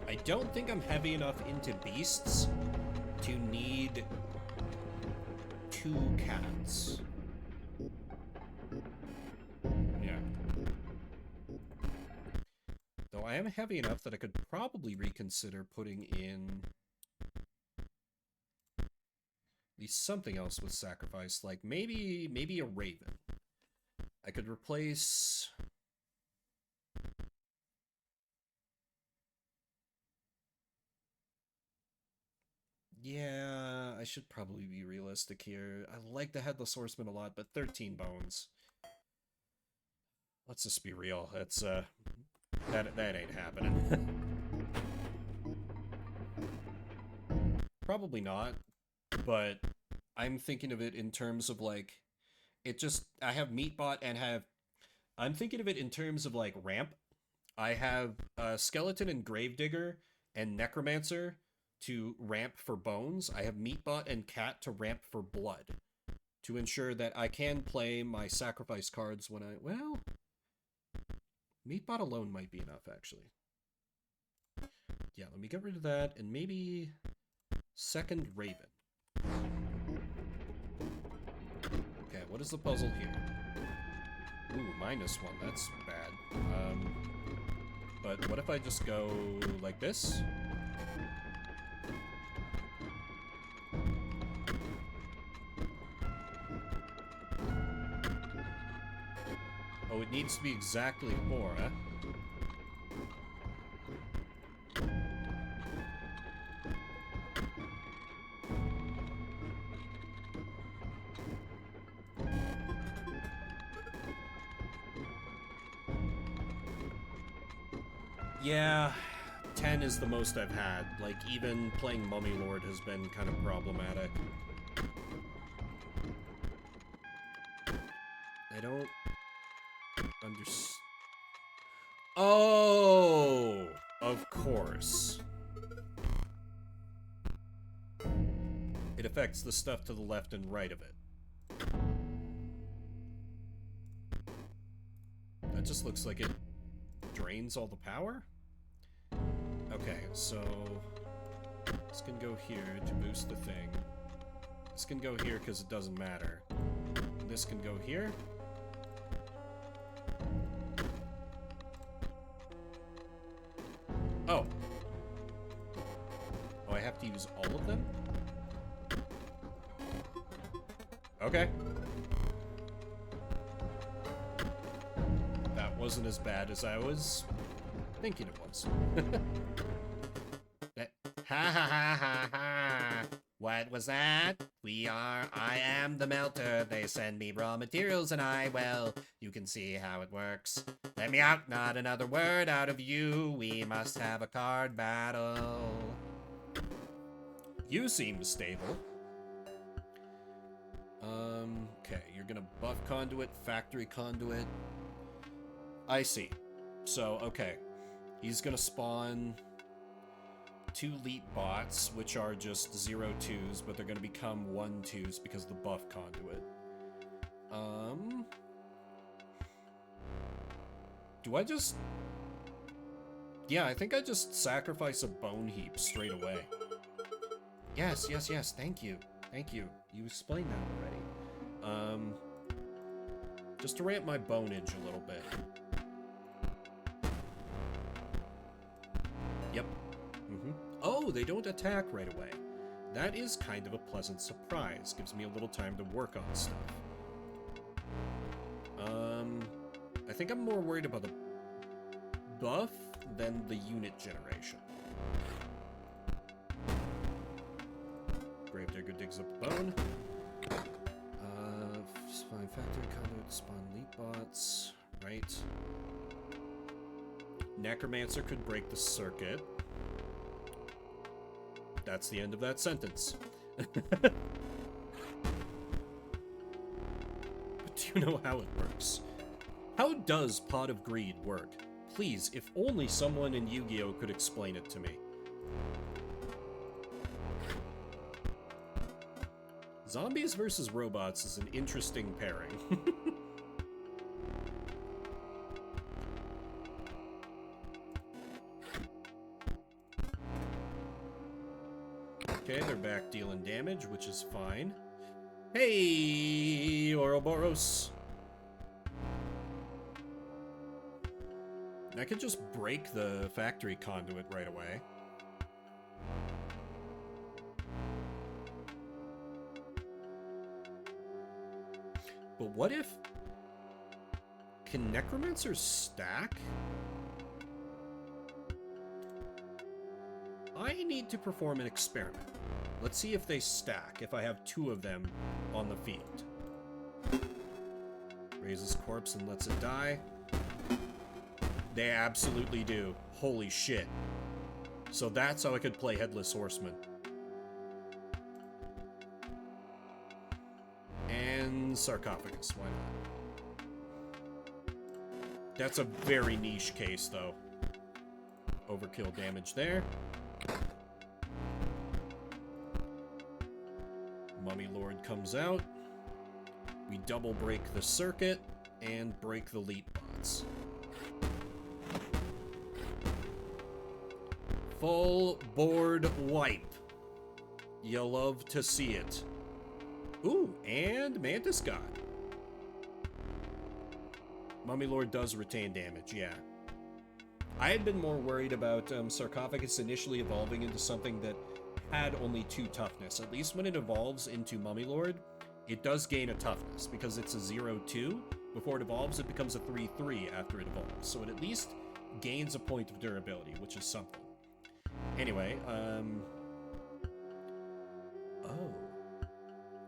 I don't think I'm heavy enough into beasts to need 2 cats. Yeah. Though I am heavy enough that I could probably reconsider putting in at least something else with sacrifice, like maybe a raven. I could replace... yeah, I should probably be realistic here. I like the Headless Horseman a lot, but 13 bones. Let's just be real. It's, that ain't happening. Probably not, but I'm thinking of it in terms of, like, it just... I have Meatbot and have... I'm thinking of it in terms of, like, ramp. I have Skeleton and Gravedigger and Necromancer to ramp for bones. I have Meatbot and Cat to ramp for blood, to ensure that I can play my sacrifice cards when I... well, Meatbot alone might be enough, actually. Yeah, let me get rid of that, and maybe second Raven. Okay, what is the puzzle here? Ooh, -1, that's bad. But what if I just go like this? Needs to be exactly 4, huh? Yeah, 10 is the most I've had. Like, even playing Mummy Lord has been kind of problematic. I don't understand. Oh, of course. It affects the stuff to the left and right of it. That just looks like it drains all the power? Okay, so this can go here to boost the thing. This can go here because it doesn't matter. And this can go here. Oh. Oh, I have to use all of them? Okay. That wasn't as bad as I was thinking it was. Ha ha ha ha ha. What was that? I am the melter. They send me raw materials and well, you can see how it works. Let me out, not another word out of you. We must have a card battle. You seem stable. Okay, you're gonna buff conduit, factory conduit. I see. So, okay. He's gonna spawn 2 leap bots, which are just 0-2s, but they're gonna become 1-2s because of the buff conduit. Do I just... Yeah, I think I just sacrifice a bone heap straight away. Yes, yes, yes, thank you. Thank you. You explained that already. Just to ramp my bonage a little bit. Yep. Oh, they don't attack right away. That is kind of a pleasant surprise. Gives me a little time to work on stuff. I think I'm more worried about the buff than the unit generation. Gravedigger digs up the bone. Spawn factory conduit, spawn leap bots. Right. Necromancer could break the circuit. That's the end of that sentence. But do you know how it works? How does Pot of Greed work? Please, if only someone in Yu-Gi-Oh! Could explain it to me. Zombies versus robots is an interesting pairing. Okay, they're back dealing damage, which is fine. Hey, Ouroboros! I could just break the factory conduit right away. But what if... Can Necromancers stack? I need to perform an experiment. Let's see if they stack, if I have 2 of them on the field. Raises corpse and lets it die. They absolutely do. Holy shit. So that's how I could play Headless Horseman. And Sarcophagus, why not? That's a very niche case, though. Overkill damage there. Mummy Lord comes out. We double break the circuit and break the leap bots. Full board wipe. You love to see it. Ooh, and Mantis God. Mummy Lord does retain damage, yeah. I had been more worried about Sarcophagus initially evolving into something that had only 2 toughness. At least when it evolves into Mummy Lord, it does gain a toughness because it's a 0-2, before it evolves, it becomes a 3/3 after it evolves. So it at least gains a point of durability, which is something. Anyway,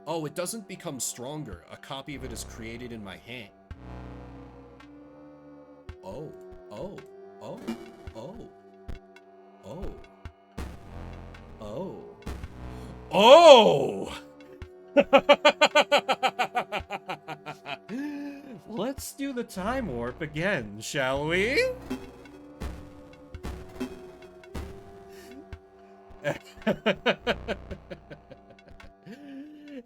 Oh, it doesn't become stronger. A copy of it is created in my hand. Oh. Let's do the time warp again, shall we?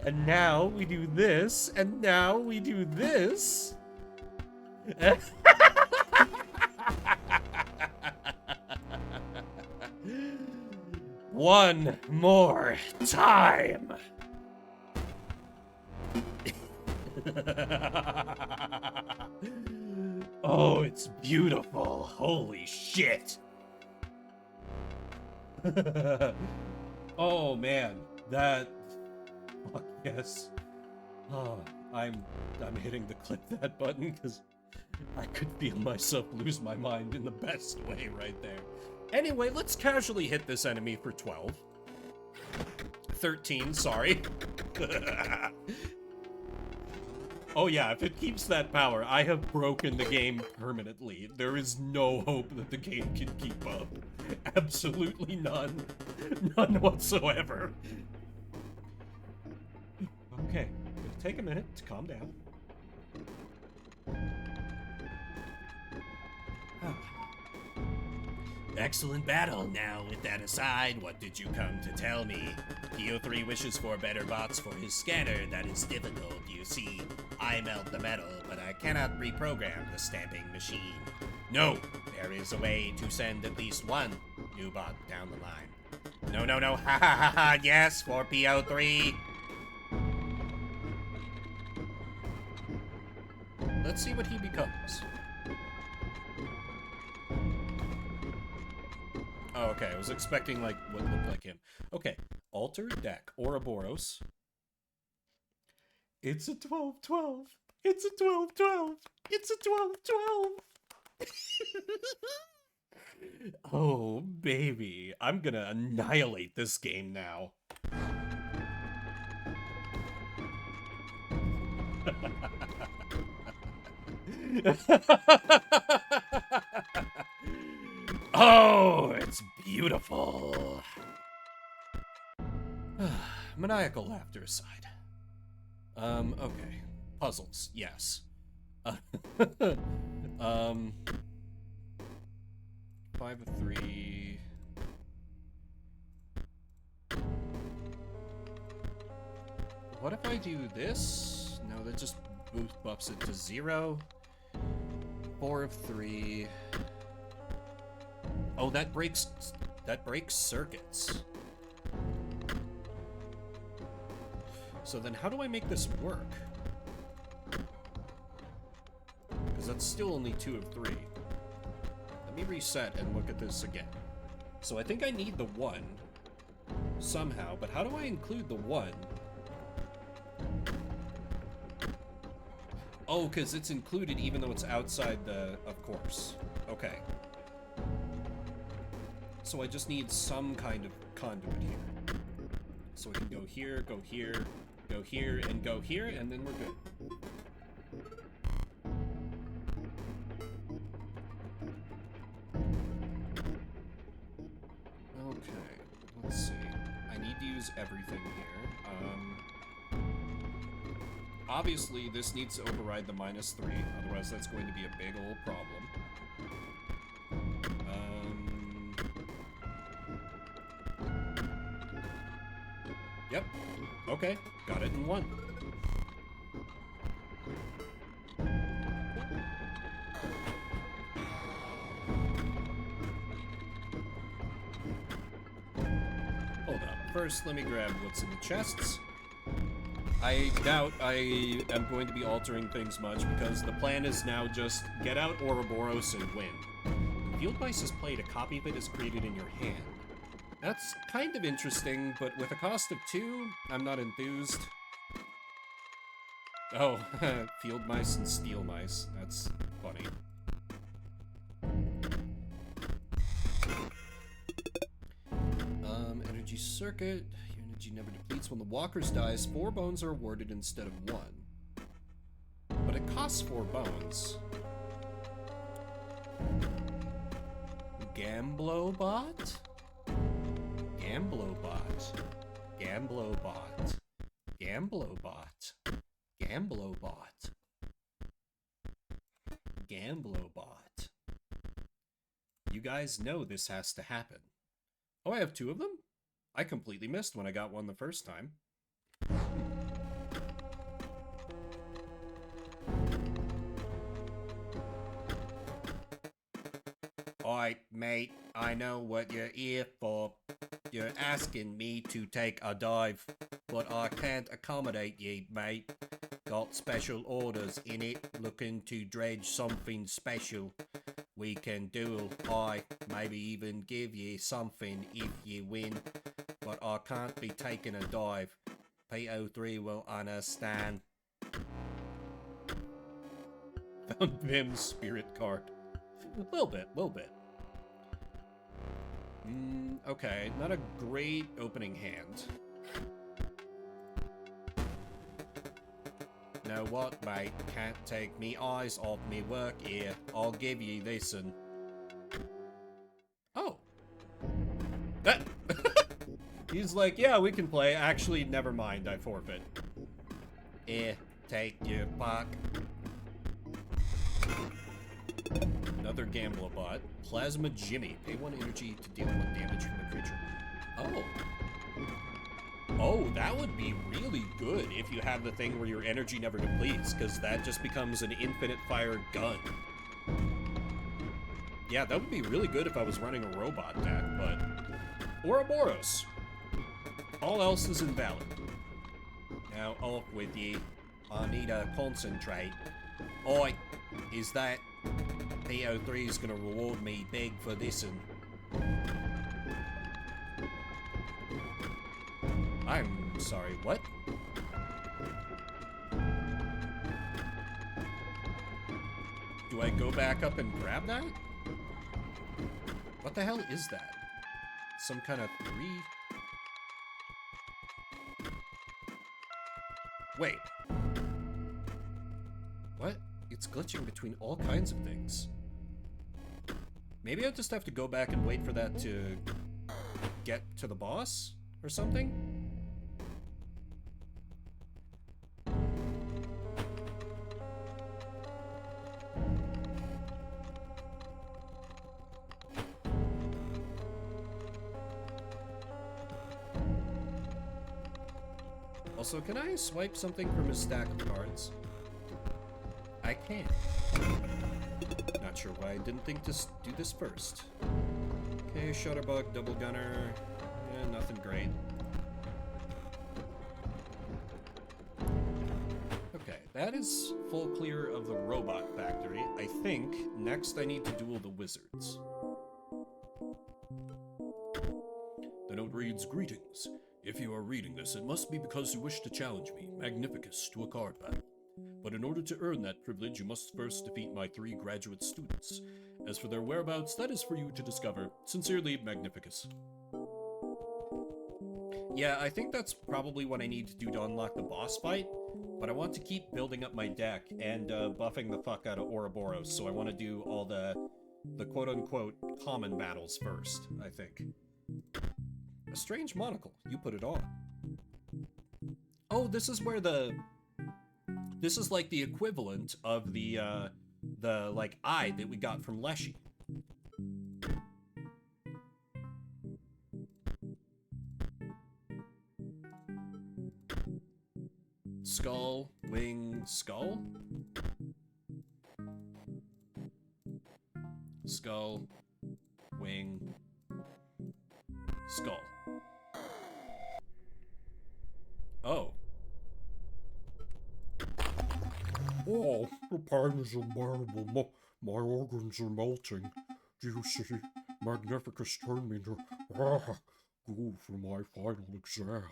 And now we do this, and now we do this. One more time. Oh, it's beautiful. Holy shit. Oh man, that... Fuck yes. Oh, I'm hitting the click that button because I could feel myself lose my mind in the best way right there. Anyway, let's casually hit this enemy for 12. 13, sorry. Oh yeah, if it keeps that power, I have broken the game permanently. There is no hope that the game can keep up. Absolutely none. None whatsoever. Okay, it'll take a minute to calm down. Excellent battle. Now, with that aside, what did you come to tell me? PO3 wishes for better bots for his scanner. That is difficult, you see. I melt the metal, but I cannot reprogram the stamping machine. No, there is a way to send at least one new bot down the line. No, ha ha ha ha, yes, for PO3. Let's see what he becomes. Oh, okay, I was expecting, like, what looked like him. Okay, Alter Deck, Ouroboros. It's a 12-12. It's a 12-12. It's a 12-12. Oh, baby. I'm gonna annihilate this game now. Oh, it's beautiful. Maniacal laughter aside. Okay. Puzzles, yes. 5 of 3. What if I do this? No, that just buffs it to 0. 4 of 3. Oh, that breaks circuits. So then how do I make this work? Because that's still only 2 of 3. Let me reset and look at this again. So I think I need the 1 somehow, but how do I include the 1? Oh, because it's included even though it's outside the... Of course. Okay. So I just need some kind of conduit here. So I can go here, go here, go here, and go here, and then we're good. Okay, let's see. I need to use everything here. Obviously, this needs to override the -3, otherwise that's going to be a big old problem. Yep. Okay. Got it in 1. Hold up. First, let me grab what's in the chests. I doubt I am going to be altering things much because the plan is now just get out Ouroboros and win. Field Mice has played, a copy of it is created in your hand. That's kind of interesting, but with a cost of 2, I'm not enthused. Oh, field mice and steel mice. That's funny. Energy circuit. Your energy never depletes when the walkers dies. 4 bones are awarded instead of 1. But it costs 4 bones. Gamblobot? Gamblobot. Gamblobot. Gamblobot. Gamblobot. Gamblobot. You guys know this has to happen. Oh, I have 2 of them? I completely missed when I got one the first time. Alright, mate, I know what you're here for. You're asking me to take a dive, but I can't accommodate you, mate. Got special orders in it, looking to dredge something special. We can duel, I maybe even give you something if you win, but I can't be taking a dive. P03 will understand. Found Vim's spirit card. A little bit. Okay, not a great opening hand. Know what, mate? Can't take me eyes off me work here. I'll give you this and... Oh. That... He's like, yeah, we can play. Actually, never mind, I forfeit. Here, take your buck. Another Gamblobot. Plasma Jimmy. Pay 1 energy to deal 1 damage from a creature. Oh. Oh, that would be really good if you have the thing where your energy never depletes, because that just becomes an infinite fire gun. Yeah, that would be really good if I was running a robot deck, but... Ouroboros. All else is invalid. Now, off with ye. I need to concentrate. Oi, is that... P03 is gonna reward me big for this and... I'm sorry, what? Do I go back up and grab that? What the hell is that? Some kind of 3... Wait. What? It's glitching between all kinds of things. Maybe I just have to go back and wait for that to get to the boss or something? Also, can I swipe something from his stack of cards? I can. Not sure why I didn't think to do this first. Okay, Shutterbug, Double Gunner. Yeah, nothing great. Okay, that is full clear of the robot factory. I think next I need to duel the wizards. The note reads, "Greetings. If you are reading this, it must be because you wish to challenge me, Magnificus, to a card battle. But in order to earn that privilege, you must first defeat my 3 graduate students. As for their whereabouts, that is for you to discover. Sincerely, Magnificus." Yeah, I think that's probably what I need to do to unlock the boss fight, but I want to keep building up my deck and buffing the fuck out of Ouroboros, so I want to do all the quote-unquote common battles first, I think. A strange monocle. You put it on. Oh, this is where this is like the equivalent of the like eye that we got from Leshy. Skull, wing, skull? Skull, wing, skull. Oh. Oh, the pain is unbearable. My organs are melting. Do you see? Magnificus turned me into go for my final exam.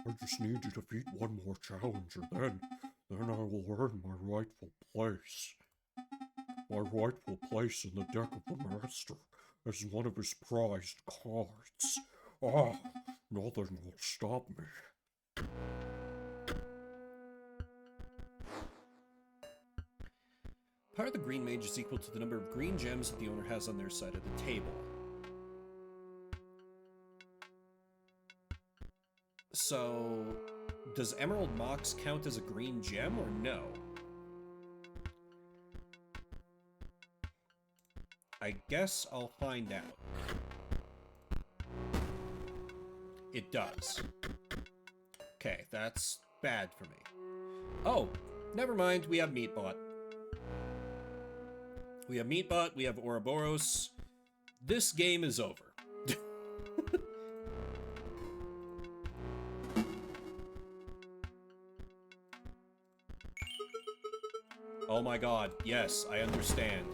I just need to defeat one more challenger, then then I will earn my rightful place. My rightful place in the deck of the Master as one of his prized cards. Ah, nothing will stop me. Part of the green mage is equal to the number of green gems that the owner has on their side of the table. So, does Emerald Mox count as a green gem or no? I guess I'll find out. It does. Okay, that's bad for me. Oh, never mind, we have Meatbot. We have Meatbot, we have Ouroboros. This game is over. Oh my god, yes, I understand.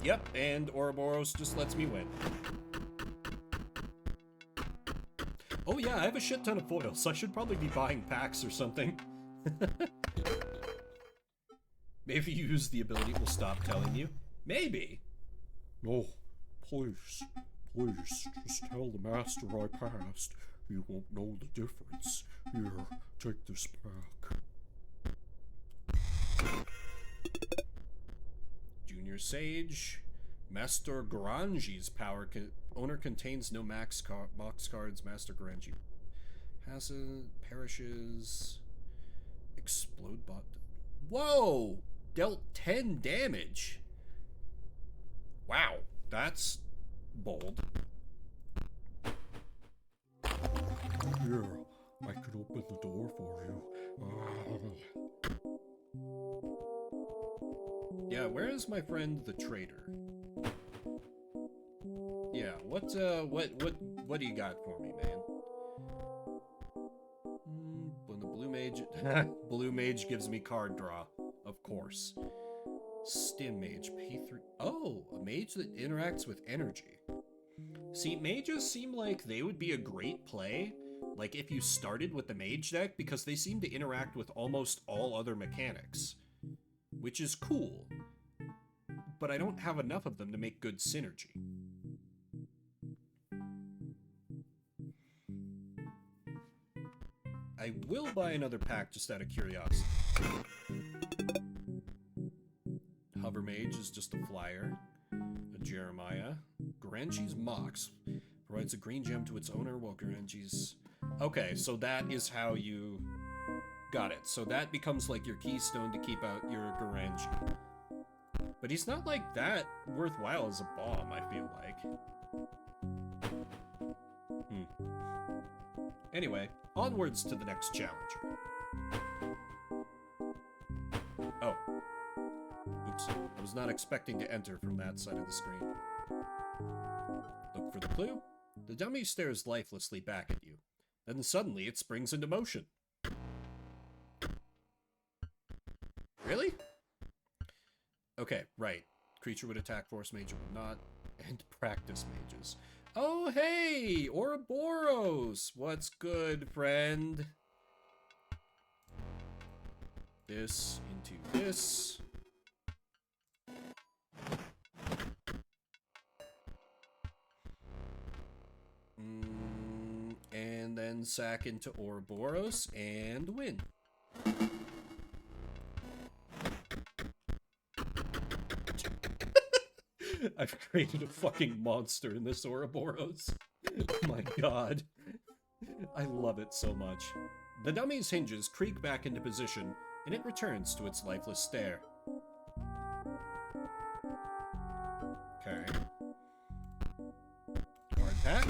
Yep, and Ouroboros just lets me win. Oh yeah, I have a shit ton of foils. I should probably be buying packs or something. Maybe use the ability will stop telling you. Maybe. No, please, please, just tell the Master I passed. He won't know the difference. Here, take this pack. Junior Sage. Master Garangi's power owner contains no box cards. Master Garangi perishes. Explode bot. Whoa! Dealt 10 damage. Wow, that's bold. Here, I can open the door for you. Yeah, where is my friend the trader? Yeah, what do you got for me, man? When the blue mage gives me card draw, of course. Stim mage, P3. Oh, a mage that interacts with energy. See, mages seem like they would be a great play, like if you started with the mage deck, because they seem to interact with almost all other mechanics, which is cool. But I don't have enough of them to make good synergy. I will buy another pack just out of curiosity. Hover Mage is just a flyer. A Jeremiah. Garangi's Mox provides a green gem to its owner while Garangi's... Okay, so that is how you... Got it. So that becomes like your keystone to keep out your Garangi. But he's not like that worthwhile as a bomb, I feel like. Anyway, onwards to the next challenger. Oh. Oops. I was not expecting to enter from that side of the screen. Look for the clue. The dummy stares lifelessly back at you. Then suddenly it springs into motion. Really? Okay, right. Creature would attack force mage or would not. And practice mages. Oh, hey! Ouroboros! What's good, friend? This into this. And then sack into Ouroboros and win. I've created a fucking monster in this Ouroboros. Oh my god. I love it so much. The dummy's hinges creak back into position, and it returns to its lifeless stare. Okay. Card pack.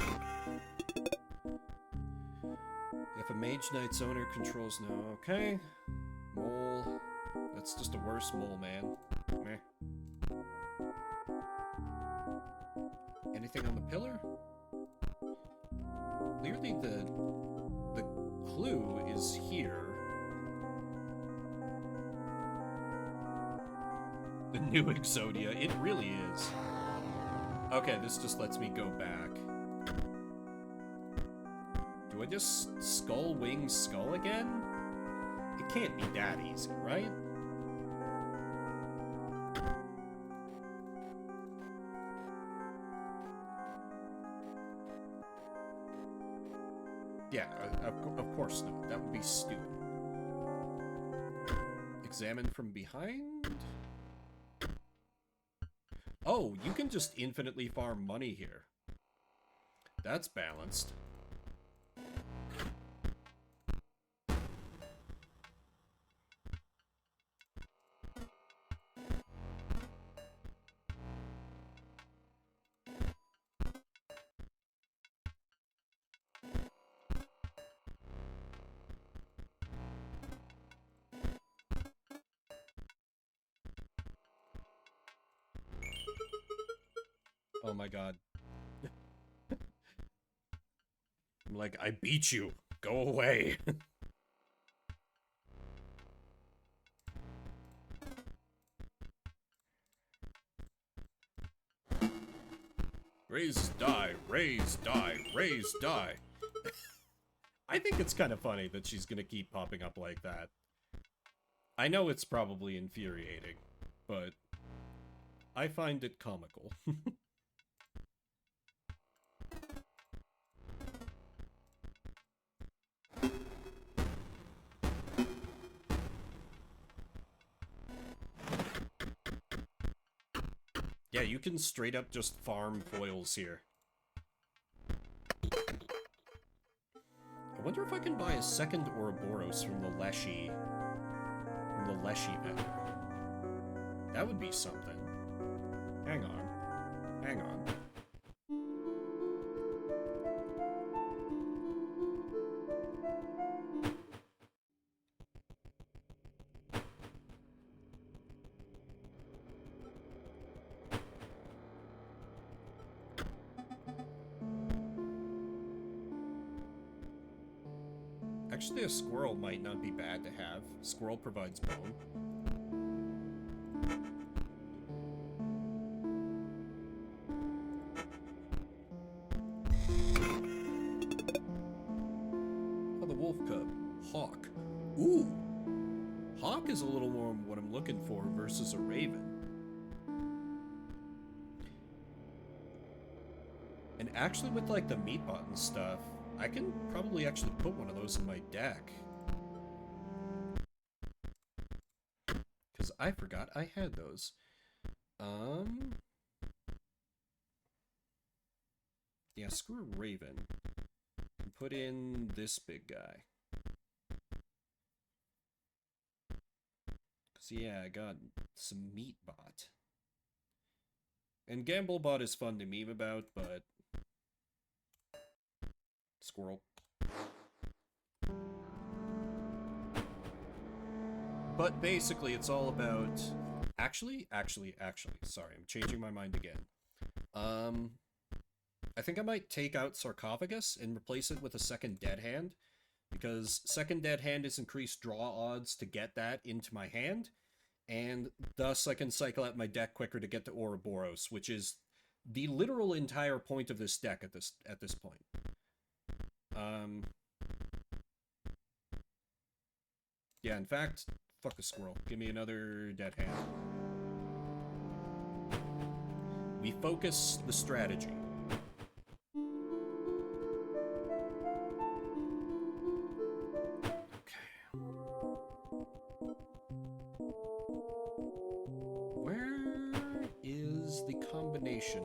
If a Mage Knight's owner controls no... Okay. Mole. That's just a worse mole, man. Meh. Anything on the pillar? Clearly the clue is here. The new Exodia, it really is. Okay, this just lets me go back. Do I just skull, wing, skull again? It can't be that easy, right? Yeah, of course not. That would be stupid. Examine from behind? Oh, you can just infinitely farm money here. That's balanced. Oh my god. I'm like, I beat you. Go away. Raise die, raise die, raise die. I think it's kind of funny that she's gonna keep popping up like that. I know it's probably infuriating, but I find it comical. Yeah, you can straight up just farm foils here. I wonder if I can buy a second Ouroboros from the Leshy vendor. That would be something. Hang on. Hang on. Actually, a squirrel might not be bad to have. Squirrel provides bone. Oh, the wolf cub. Hawk. Ooh! Hawk is a little more what I'm looking for versus a raven. And actually with like the meat bot and stuff, I can probably actually put one of those in my deck. Because I forgot I had those. Yeah, screw Raven. Put in this big guy. Because, yeah, I got some meat bot. And Gamble bot is fun to meme about, but... Squirrel. But basically, it's all about... Actually, sorry, I'm changing my mind again. I think I might take out Sarcophagus and replace it with a second Dead Hand, because second Dead Hand is increased draw odds to get that into my hand, and thus I can cycle out my deck quicker to get to Ouroboros, which is the literal entire point of this deck at this point. Yeah, in fact, fuck a squirrel. Give me another Dead Hand. We focus the strategy.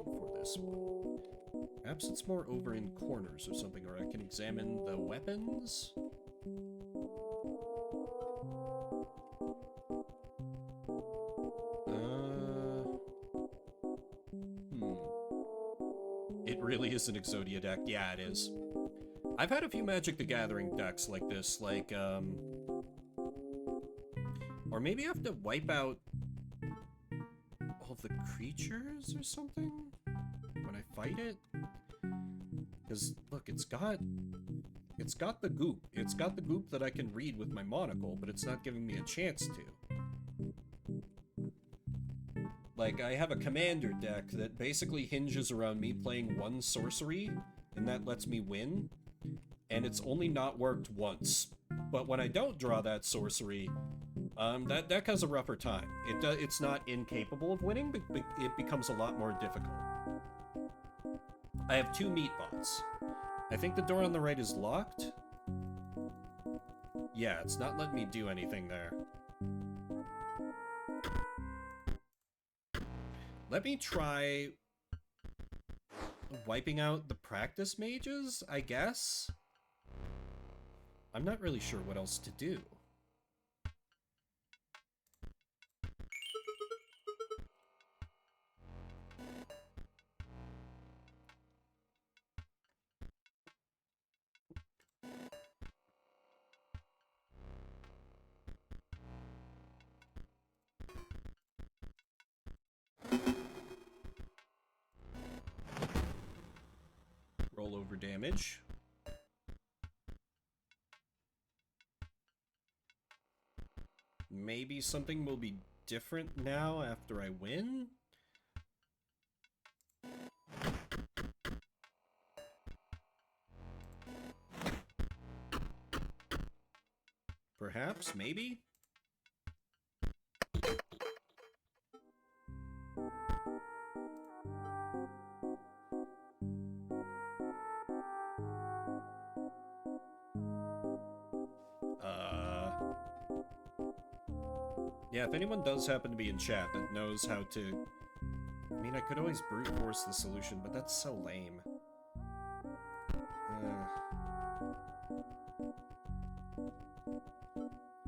For this one. Perhaps it's more over in corners or something, or I can examine the weapons. It really is an Exodia deck. Yeah, it is. I've had a few Magic the Gathering decks like this, like, or maybe I have to wipe out all of the creatures or something when I fight it. Because look, it's got the goop. It's got the goop that I can read with my monocle, but it's not giving me a chance to. Like, I have a commander deck that basically hinges around me playing one sorcery, and that lets me win. And it's only not worked once. But when I don't draw that sorcery, that deck has a rougher time. It's not incapable of winning, but it becomes a lot more difficult. I have 2 meat bots. I think the door on the right is locked. Yeah, it's not letting me do anything there. Let me try wiping out the practice mages, I guess? I'm not really sure what else to do. Rollover damage. Maybe something will be different now after I win? Perhaps, maybe? Yeah, if anyone does happen to be in chat that knows how to... I mean, I could always brute force the solution, but that's so lame.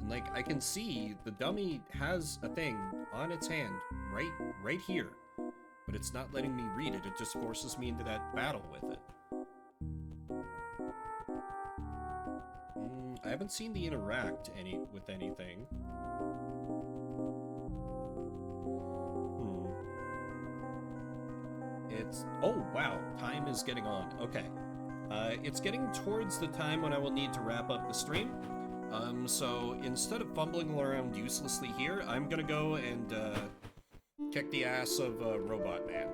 Like, I can see the dummy has a thing on its hand right here, but it's not letting me read it. It just forces me into that battle with it. I haven't seen the interact with anything. It's... Oh, wow. Time is getting on. Okay. It's getting towards the time when I will need to wrap up the stream. So instead of fumbling around uselessly here, I'm gonna go and kick the ass of Robot Man.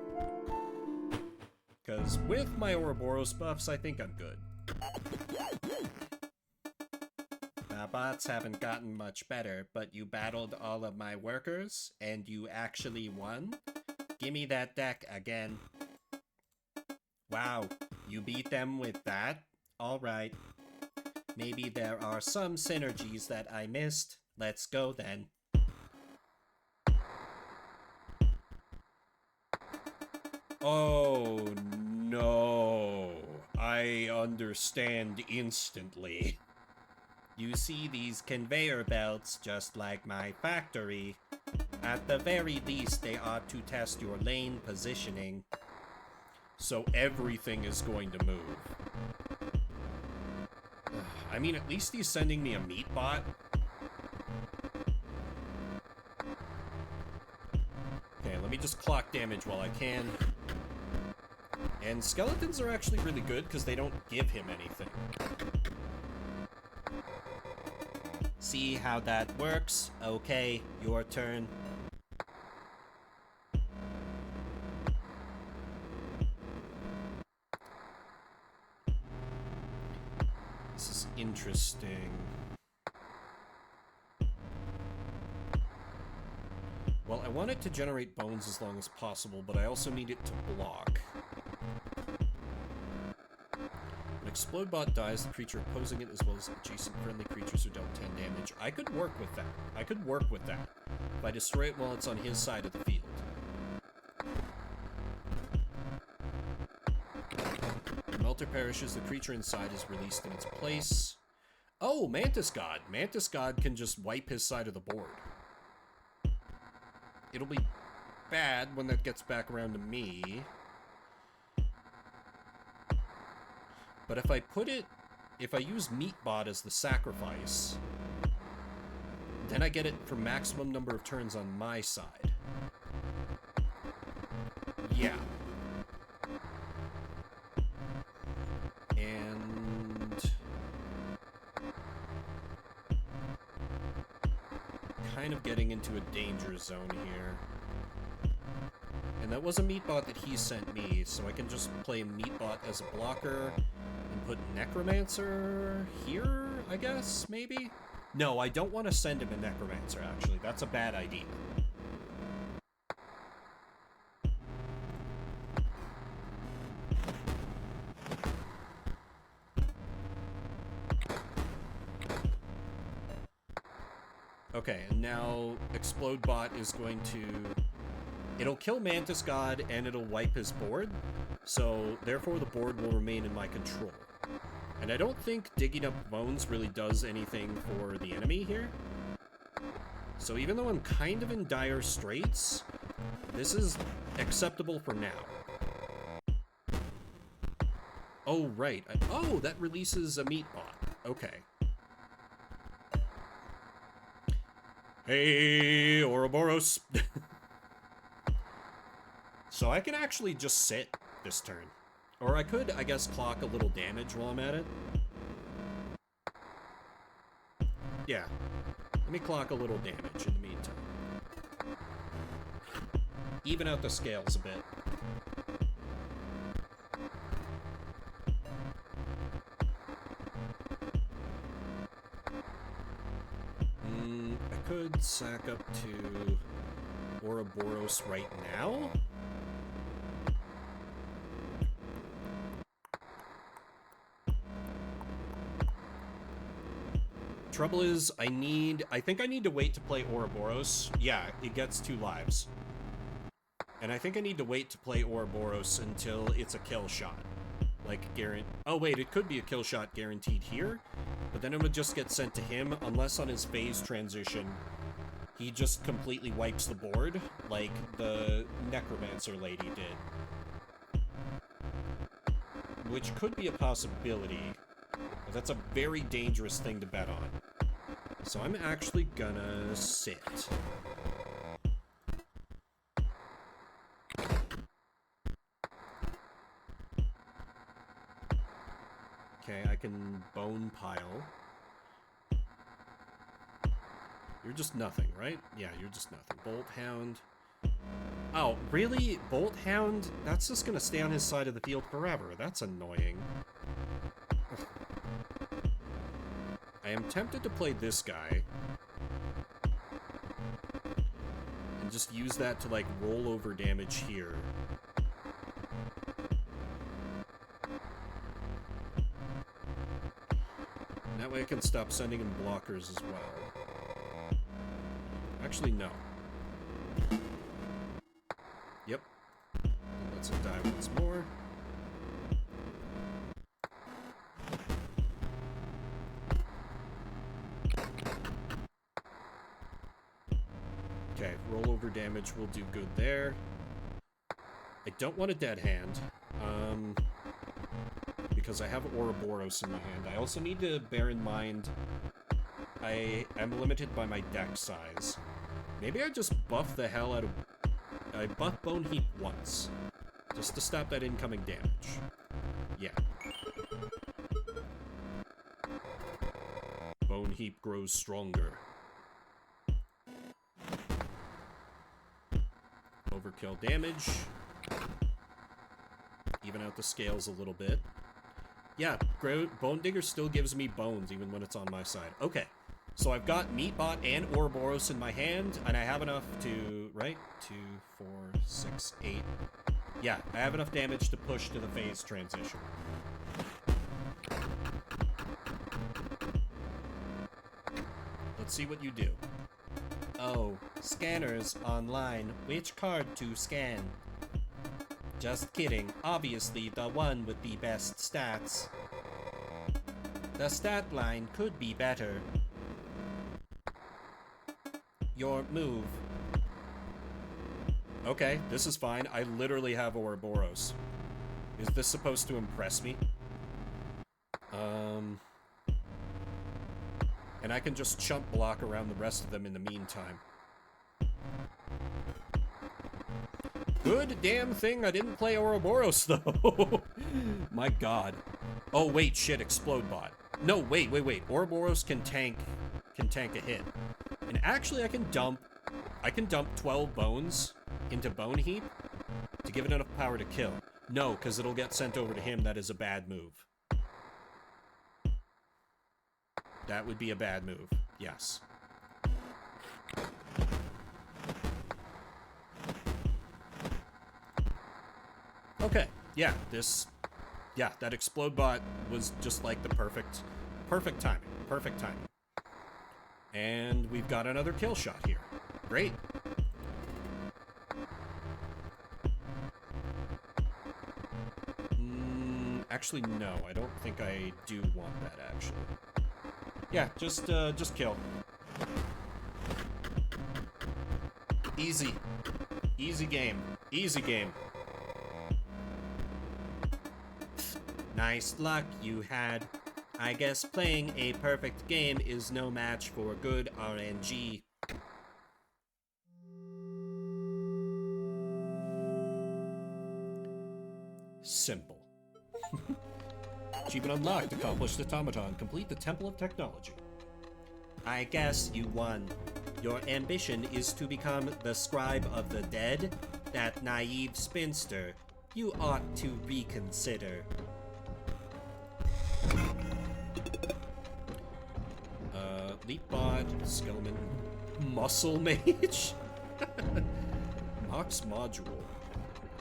Because with my Ouroboros buffs, I think I'm good. Bots haven't gotten much better, but you battled all of my workers, and you actually won? Gimme that deck again. Wow, you beat them with that? Alright. Maybe there are some synergies that I missed. Let's go then. Oh no. I understand instantly. You see these conveyor belts just like my factory. At the very least, they ought to test your lane positioning. So everything is going to move. I mean, at least he's sending me a meat bot. Okay, let me just clock damage while I can. And skeletons are actually really good because they don't give him anything. See how that works? Okay, your turn. This is interesting. Well, I want it to generate bones as long as possible, but I also need it to block. When Explode Bot dies, the creature opposing it as well as adjacent friendly creatures are dealt 10 damage. I could work with that. I could work with that. If I destroy it while it's on his side of the field. When Melter perishes, the creature inside is released in its place. Oh, Mantis God. Mantis God can just wipe his side of the board. It'll be bad when that gets back around to me. But if I use Meatbot as the sacrifice, then I get it for maximum number of turns on my side. Yeah. And kind of getting into a danger zone here. And that was a Meatbot that he sent me, so I can just play Meatbot as a blocker and put Necromancer here, I guess, maybe? No, I don't want to send him a Necromancer, actually. That's a bad idea. Okay, and now Explode Bot is going to... It'll kill Mantis God and it'll wipe his board, so therefore the board will remain in my control. And I don't think digging up bones really does anything for the enemy here. So even though I'm kind of in dire straits, this is acceptable for now. Oh, right. Oh, that releases a Meatbot. Okay. Hey, Ouroboros. So I can actually just sit this turn. Or I could, I guess, clock a little damage while I'm at it. Yeah. Let me clock a little damage in the meantime. Even out the scales a bit. I could sack up to Ouroboros right now. Trouble is, I think I need to wait to play Ouroboros. Yeah, it gets 2 lives. And I think I need to wait to play Ouroboros until it's a kill shot. Like, oh wait, it could be a kill shot guaranteed here, but then it would just get sent to him, unless on his phase transition, he just completely wipes the board, like the Necromancer lady did. Which could be a possibility, but that's a very dangerous thing to bet on. So I'm actually gonna sit. Okay, I can bone pile. You're just nothing, right? Yeah, you're just nothing. Bolt Hound. Oh, really? Bolt Hound? That's just gonna stay on his side of the field forever. That's annoying. I am tempted to play this guy. And just use that to, like, roll over damage here. And that way I can stop sending him blockers as well. Actually, no. Yep. Let's him die once more. Okay, rollover damage will do good there. I don't want a dead hand, because I have Ouroboros in my hand. I also need to bear in mind I am limited by my deck size. Maybe I just buff the hell out of... I buff Bone Heap once, just to stop that incoming damage. Yeah. Bone Heap grows stronger. Overkill damage. Even out the scales a little bit. Yeah, Bone Digger still gives me bones even when it's on my side. Okay, so I've got Meatbot and Ouroboros in my hand, and I have enough to... Right? 2, 4, 6, 8... Yeah, I have enough damage to push to the phase transition. Let's see what you do. Oh, scanners online. Which card to scan? Just kidding. Obviously the one with the best stats. The stat line could be better. Your move. Okay, this is fine. I literally have Ouroboros. Is this supposed to impress me? And I can just chump block around the rest of them in the meantime. Good damn thing I didn't play Ouroboros, though. My god. Oh, wait, shit, Explode Bot. No, wait. Ouroboros can tank a hit. And actually, I can dump 12 bones into Bone Heap To give it enough power to kill. No, because it'll get sent over to him. That is a bad move. That would be a bad move. Yes. Okay. Yeah, that explode bot was just like the perfect timing. Perfect timing. And we've got another kill shot here. Great. Actually, no. I don't think I do want that, actually. Yeah, just kill. Easy. Easy game. Easy game. Nice luck you had. I guess playing a perfect game is no match for good RNG. Simple. Achievement unlocked. Accomplished automaton. Complete the Temple of Technology. I guess you won. Your ambition is to become the scribe of the dead? That naive spinster. You ought to reconsider. Leapbot, Skillman, Muscle Mage, Mox Module.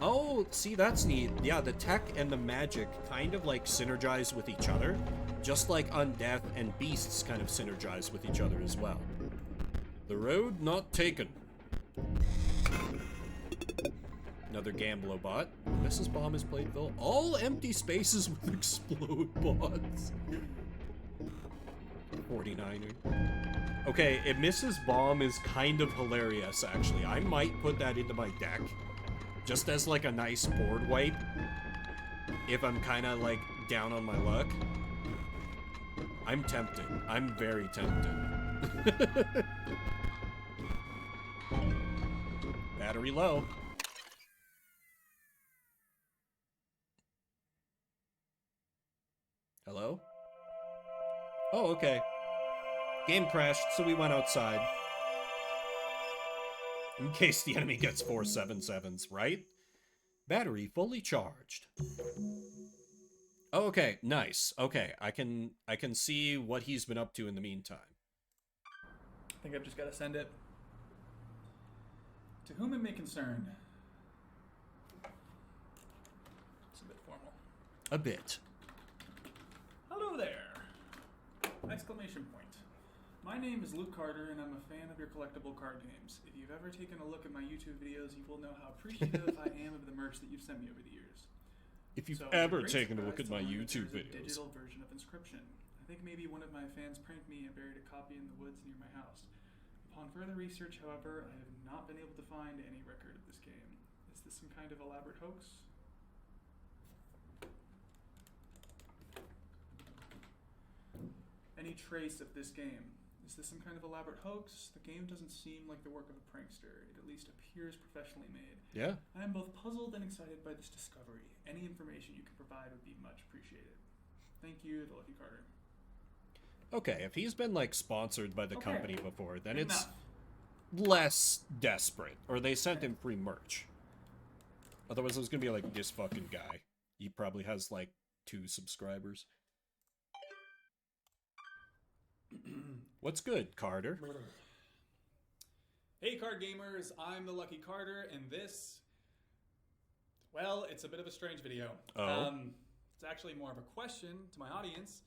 Oh, see, that's neat. Yeah, the tech and the magic kind of like synergize with each other, just like Undeath and Beasts kind of synergize with each other as well. The road not taken. Another Gamblo bot. Mrs. Bomb is Playville. All empty spaces with explode bots. 49er. Okay, if Mrs. Bomb is kind of hilarious, actually. I might put that into my deck. Just as, like, a nice board wipe. If I'm kind of, like, down on my luck. I'm tempted. I'm very tempted. Battery low. Hello? Oh, okay. Game crashed, so we went outside. In case the enemy gets 4 7/7s, right? Battery fully charged. Oh, okay, nice. Okay, I can see what he's been up to in the meantime. I think I've just got to send it. To whom it may concern. It's a bit formal. A bit. Hello there! Exclamation point. My name is Luke Carter, and I'm a fan of your collectible card games. If you've ever taken a look at my YouTube videos, you will know how appreciative I am of the merch that you've sent me over the years. If you've So, ever great taken a look surprise at my to learn that YouTube there's a videos. digital version of Inscryption. I think maybe one of my fans pranked me and buried a copy in the woods near my house. Upon further research, however, I have not been able to find any record of this game. Is this some kind of elaborate hoax? Any trace of this game? Is this some kind of elaborate hoax? The game doesn't seem like the work of a prankster. It at least appears professionally made. Yeah. I am both puzzled and excited by this discovery. Any information you can provide would be much appreciated. Thank you, the Lucky Carter. Okay, if he's been, like, sponsored by the Okay. company before, then Good it's enough. less desperate. Or they sent him free merch. Otherwise, it was gonna be like, this fucking guy. He probably has, like, 2 subscribers. What's good, Carter? Hey card gamers, I'm the Lucky Carter, and this, well, it's a bit of a strange video. Oh? It's actually more of a question to my audience.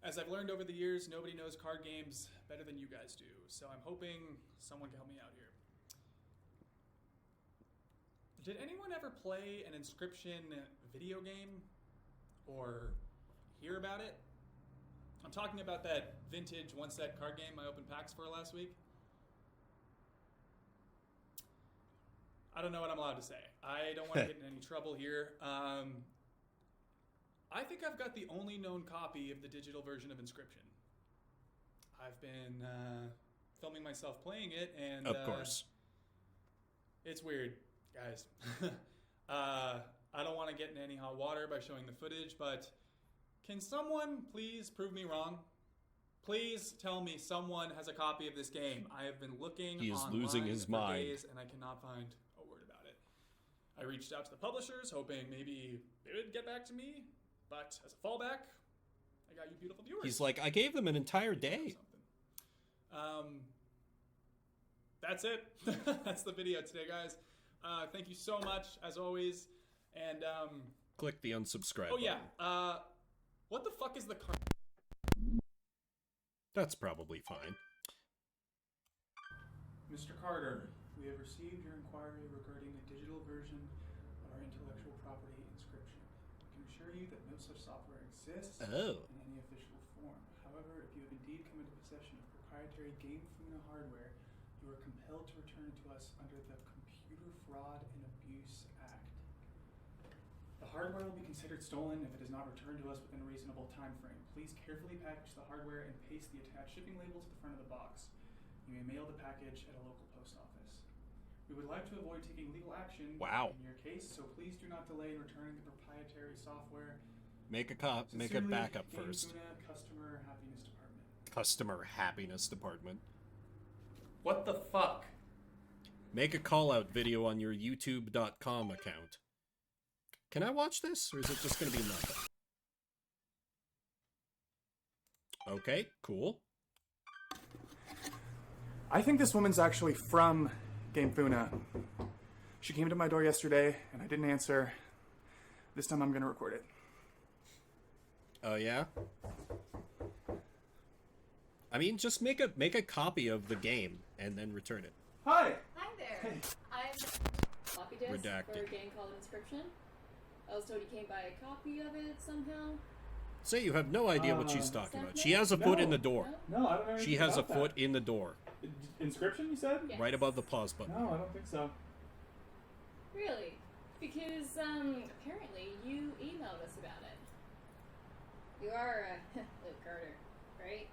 As I've learned over the years, nobody knows card games better than you guys do, so I'm hoping someone can help me out here. Did anyone ever play an Inscryption video game? Or hear about it? I'm talking about that vintage one-set card game I opened packs for last week. I don't know what I'm allowed to say. I don't want to get in any trouble here. I think I've got the only known copy of the digital version of Inscryption. I've been filming myself playing it, and Of course. it's weird, guys. I don't want to get in any hot water by showing the footage, but can someone please prove me wrong? Please tell me someone has a copy of this game. I have been looking He is online losing his for mind. days, and I cannot find a word about it. I reached out to the publishers, hoping maybe they would get back to me, but as a fallback, I got you beautiful viewers. He's like, I gave them an entire day. That's it. That's the video today, guys. Thank you so much, as always. And, Click the unsubscribe oh, yeah. button. What the fuck is the card? That's probably fine. Mr. Carter, we have received your inquiry regarding a digital version of our intellectual property Inscryption. I can assure you that no such software exists Oh. in any official form. However, if you have indeed come into possession of proprietary Game Funa hardware, you are compelled to return it to us under the Computer Fraud and Abuse Act. The hardware will be considered stolen if it is not returned to us within a reasonable time frame. Please carefully package the hardware and paste the attached shipping label to the front of the box. You may mail the package at a local post office. We would like to avoid taking legal action in your case, so please do not delay in returning the proprietary software. Make a backup first. Game Funa, Customer Happiness Department. Customer Happiness Department. What the fuck? Make a call-out video on your youtube.com account. Can I watch this, or is it just gonna be nothing? Okay, cool. I think this woman's actually from Game Funa. She came to my door yesterday, and I didn't answer. This time I'm gonna record it. Oh yeah? I mean, just make a copy of the game and then return it. Hi! Hi there. I'm floppy disk Redacted. for a game called Inscryption. I was told you came by a copy of it somehow. Say you have no idea what she's talking about. She has a foot in the door. No, I don't know anything She has a about foot in the door, that. Inscryption, you said? Yes. right above the pause button. No, I don't think so. Really? Because apparently you emailed us about it. You are Luke Carter, right?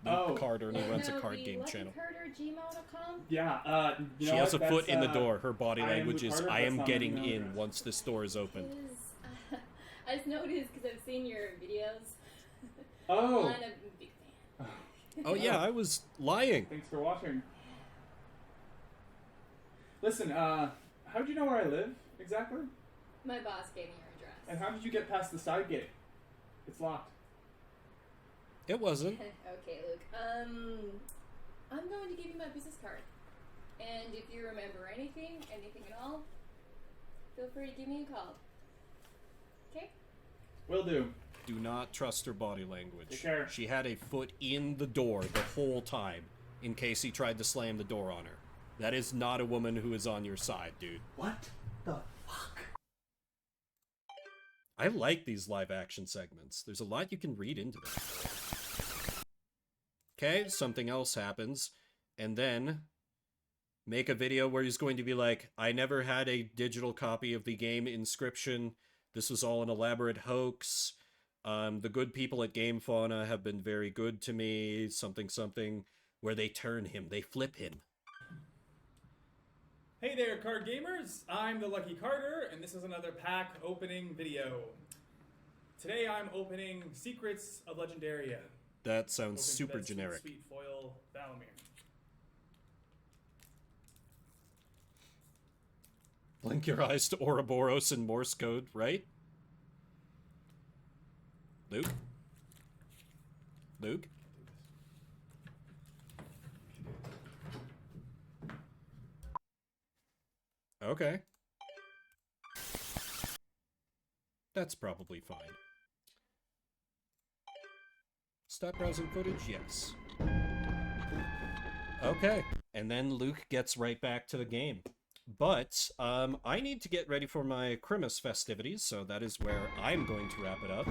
Luke Carter, and he Yeah, runs a no, card the game Lucky channel. Carter gmail.com? Yeah, you She know has what? a foot That's, in the door. Her body I am language Luke is, Carter, I that's am not my getting email in address. once this door is open. I just noticed because I've seen your videos. Oh! I'm a big fan. Oh yeah, I was lying. Thanks for watching. Listen, how'd you know where I live, exactly? My boss gave me your address. And how did you get past the side gate? It's locked. It wasn't. Okay, Luke. I'm going to give you my business card. And if you remember anything at all, feel free to give me a call. Okay? Will do. Do not trust her body language. Take care. She had a foot in the door the whole time, in case he tried to slam the door on her. That is not a woman who is on your side, dude. What the fuck? I like these live action segments. There's a lot you can read into them. Okay, something else happens, and then make a video where he's going to be like, I never had a digital copy of the game Inscryption. This was all an elaborate hoax. The good people at Game Fauna have been very good to me. Something, something, where they turn him, they flip him. Hey there, card gamers! I'm the Lucky Carter, and this is another pack opening video. Today I'm opening Secrets of Legendaria. That sounds Hoping for super that sweet, generic. Sweet foil Valamir. Blink your eyes to Ouroboros in Morse code, right? Luke? Luke? Okay. That's probably fine. Stop browsing footage? Yes. Okay. And then Luke gets right back to the game. But, I need to get ready for my Christmas festivities, so that is where I'm going to wrap it up.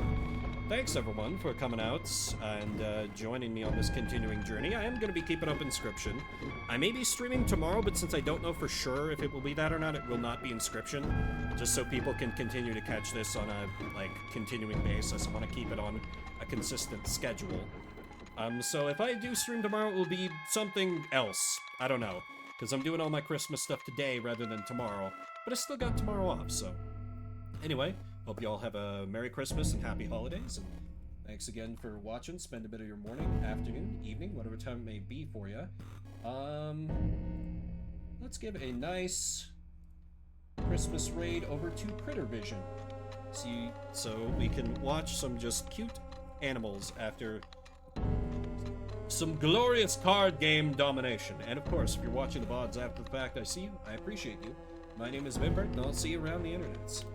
Thanks, everyone, for coming out and joining me on this continuing journey. I am going to be keeping up Inscryption. I may be streaming tomorrow, but since I don't know for sure if it will be that or not, it will not be Inscryption. Just so people can continue to catch this on a, continuing basis. I want to keep it on a consistent schedule. So if I do stream tomorrow, it will be something else. I don't know. Because I'm doing all my Christmas stuff today rather than tomorrow. But I still got tomorrow off, so... Anyway, hope you all have a Merry Christmas and Happy Holidays. And thanks again for watching. Spend a bit of your morning, afternoon, evening, whatever time it may be for you. Let's give a nice Christmas raid over to Critter Vision. See, so we can watch some just cute animals after some glorious card game domination. And of course, if you're watching the VODs after the fact, I see you. I appreciate you. My name is Vimbert, and I'll see you around the internets.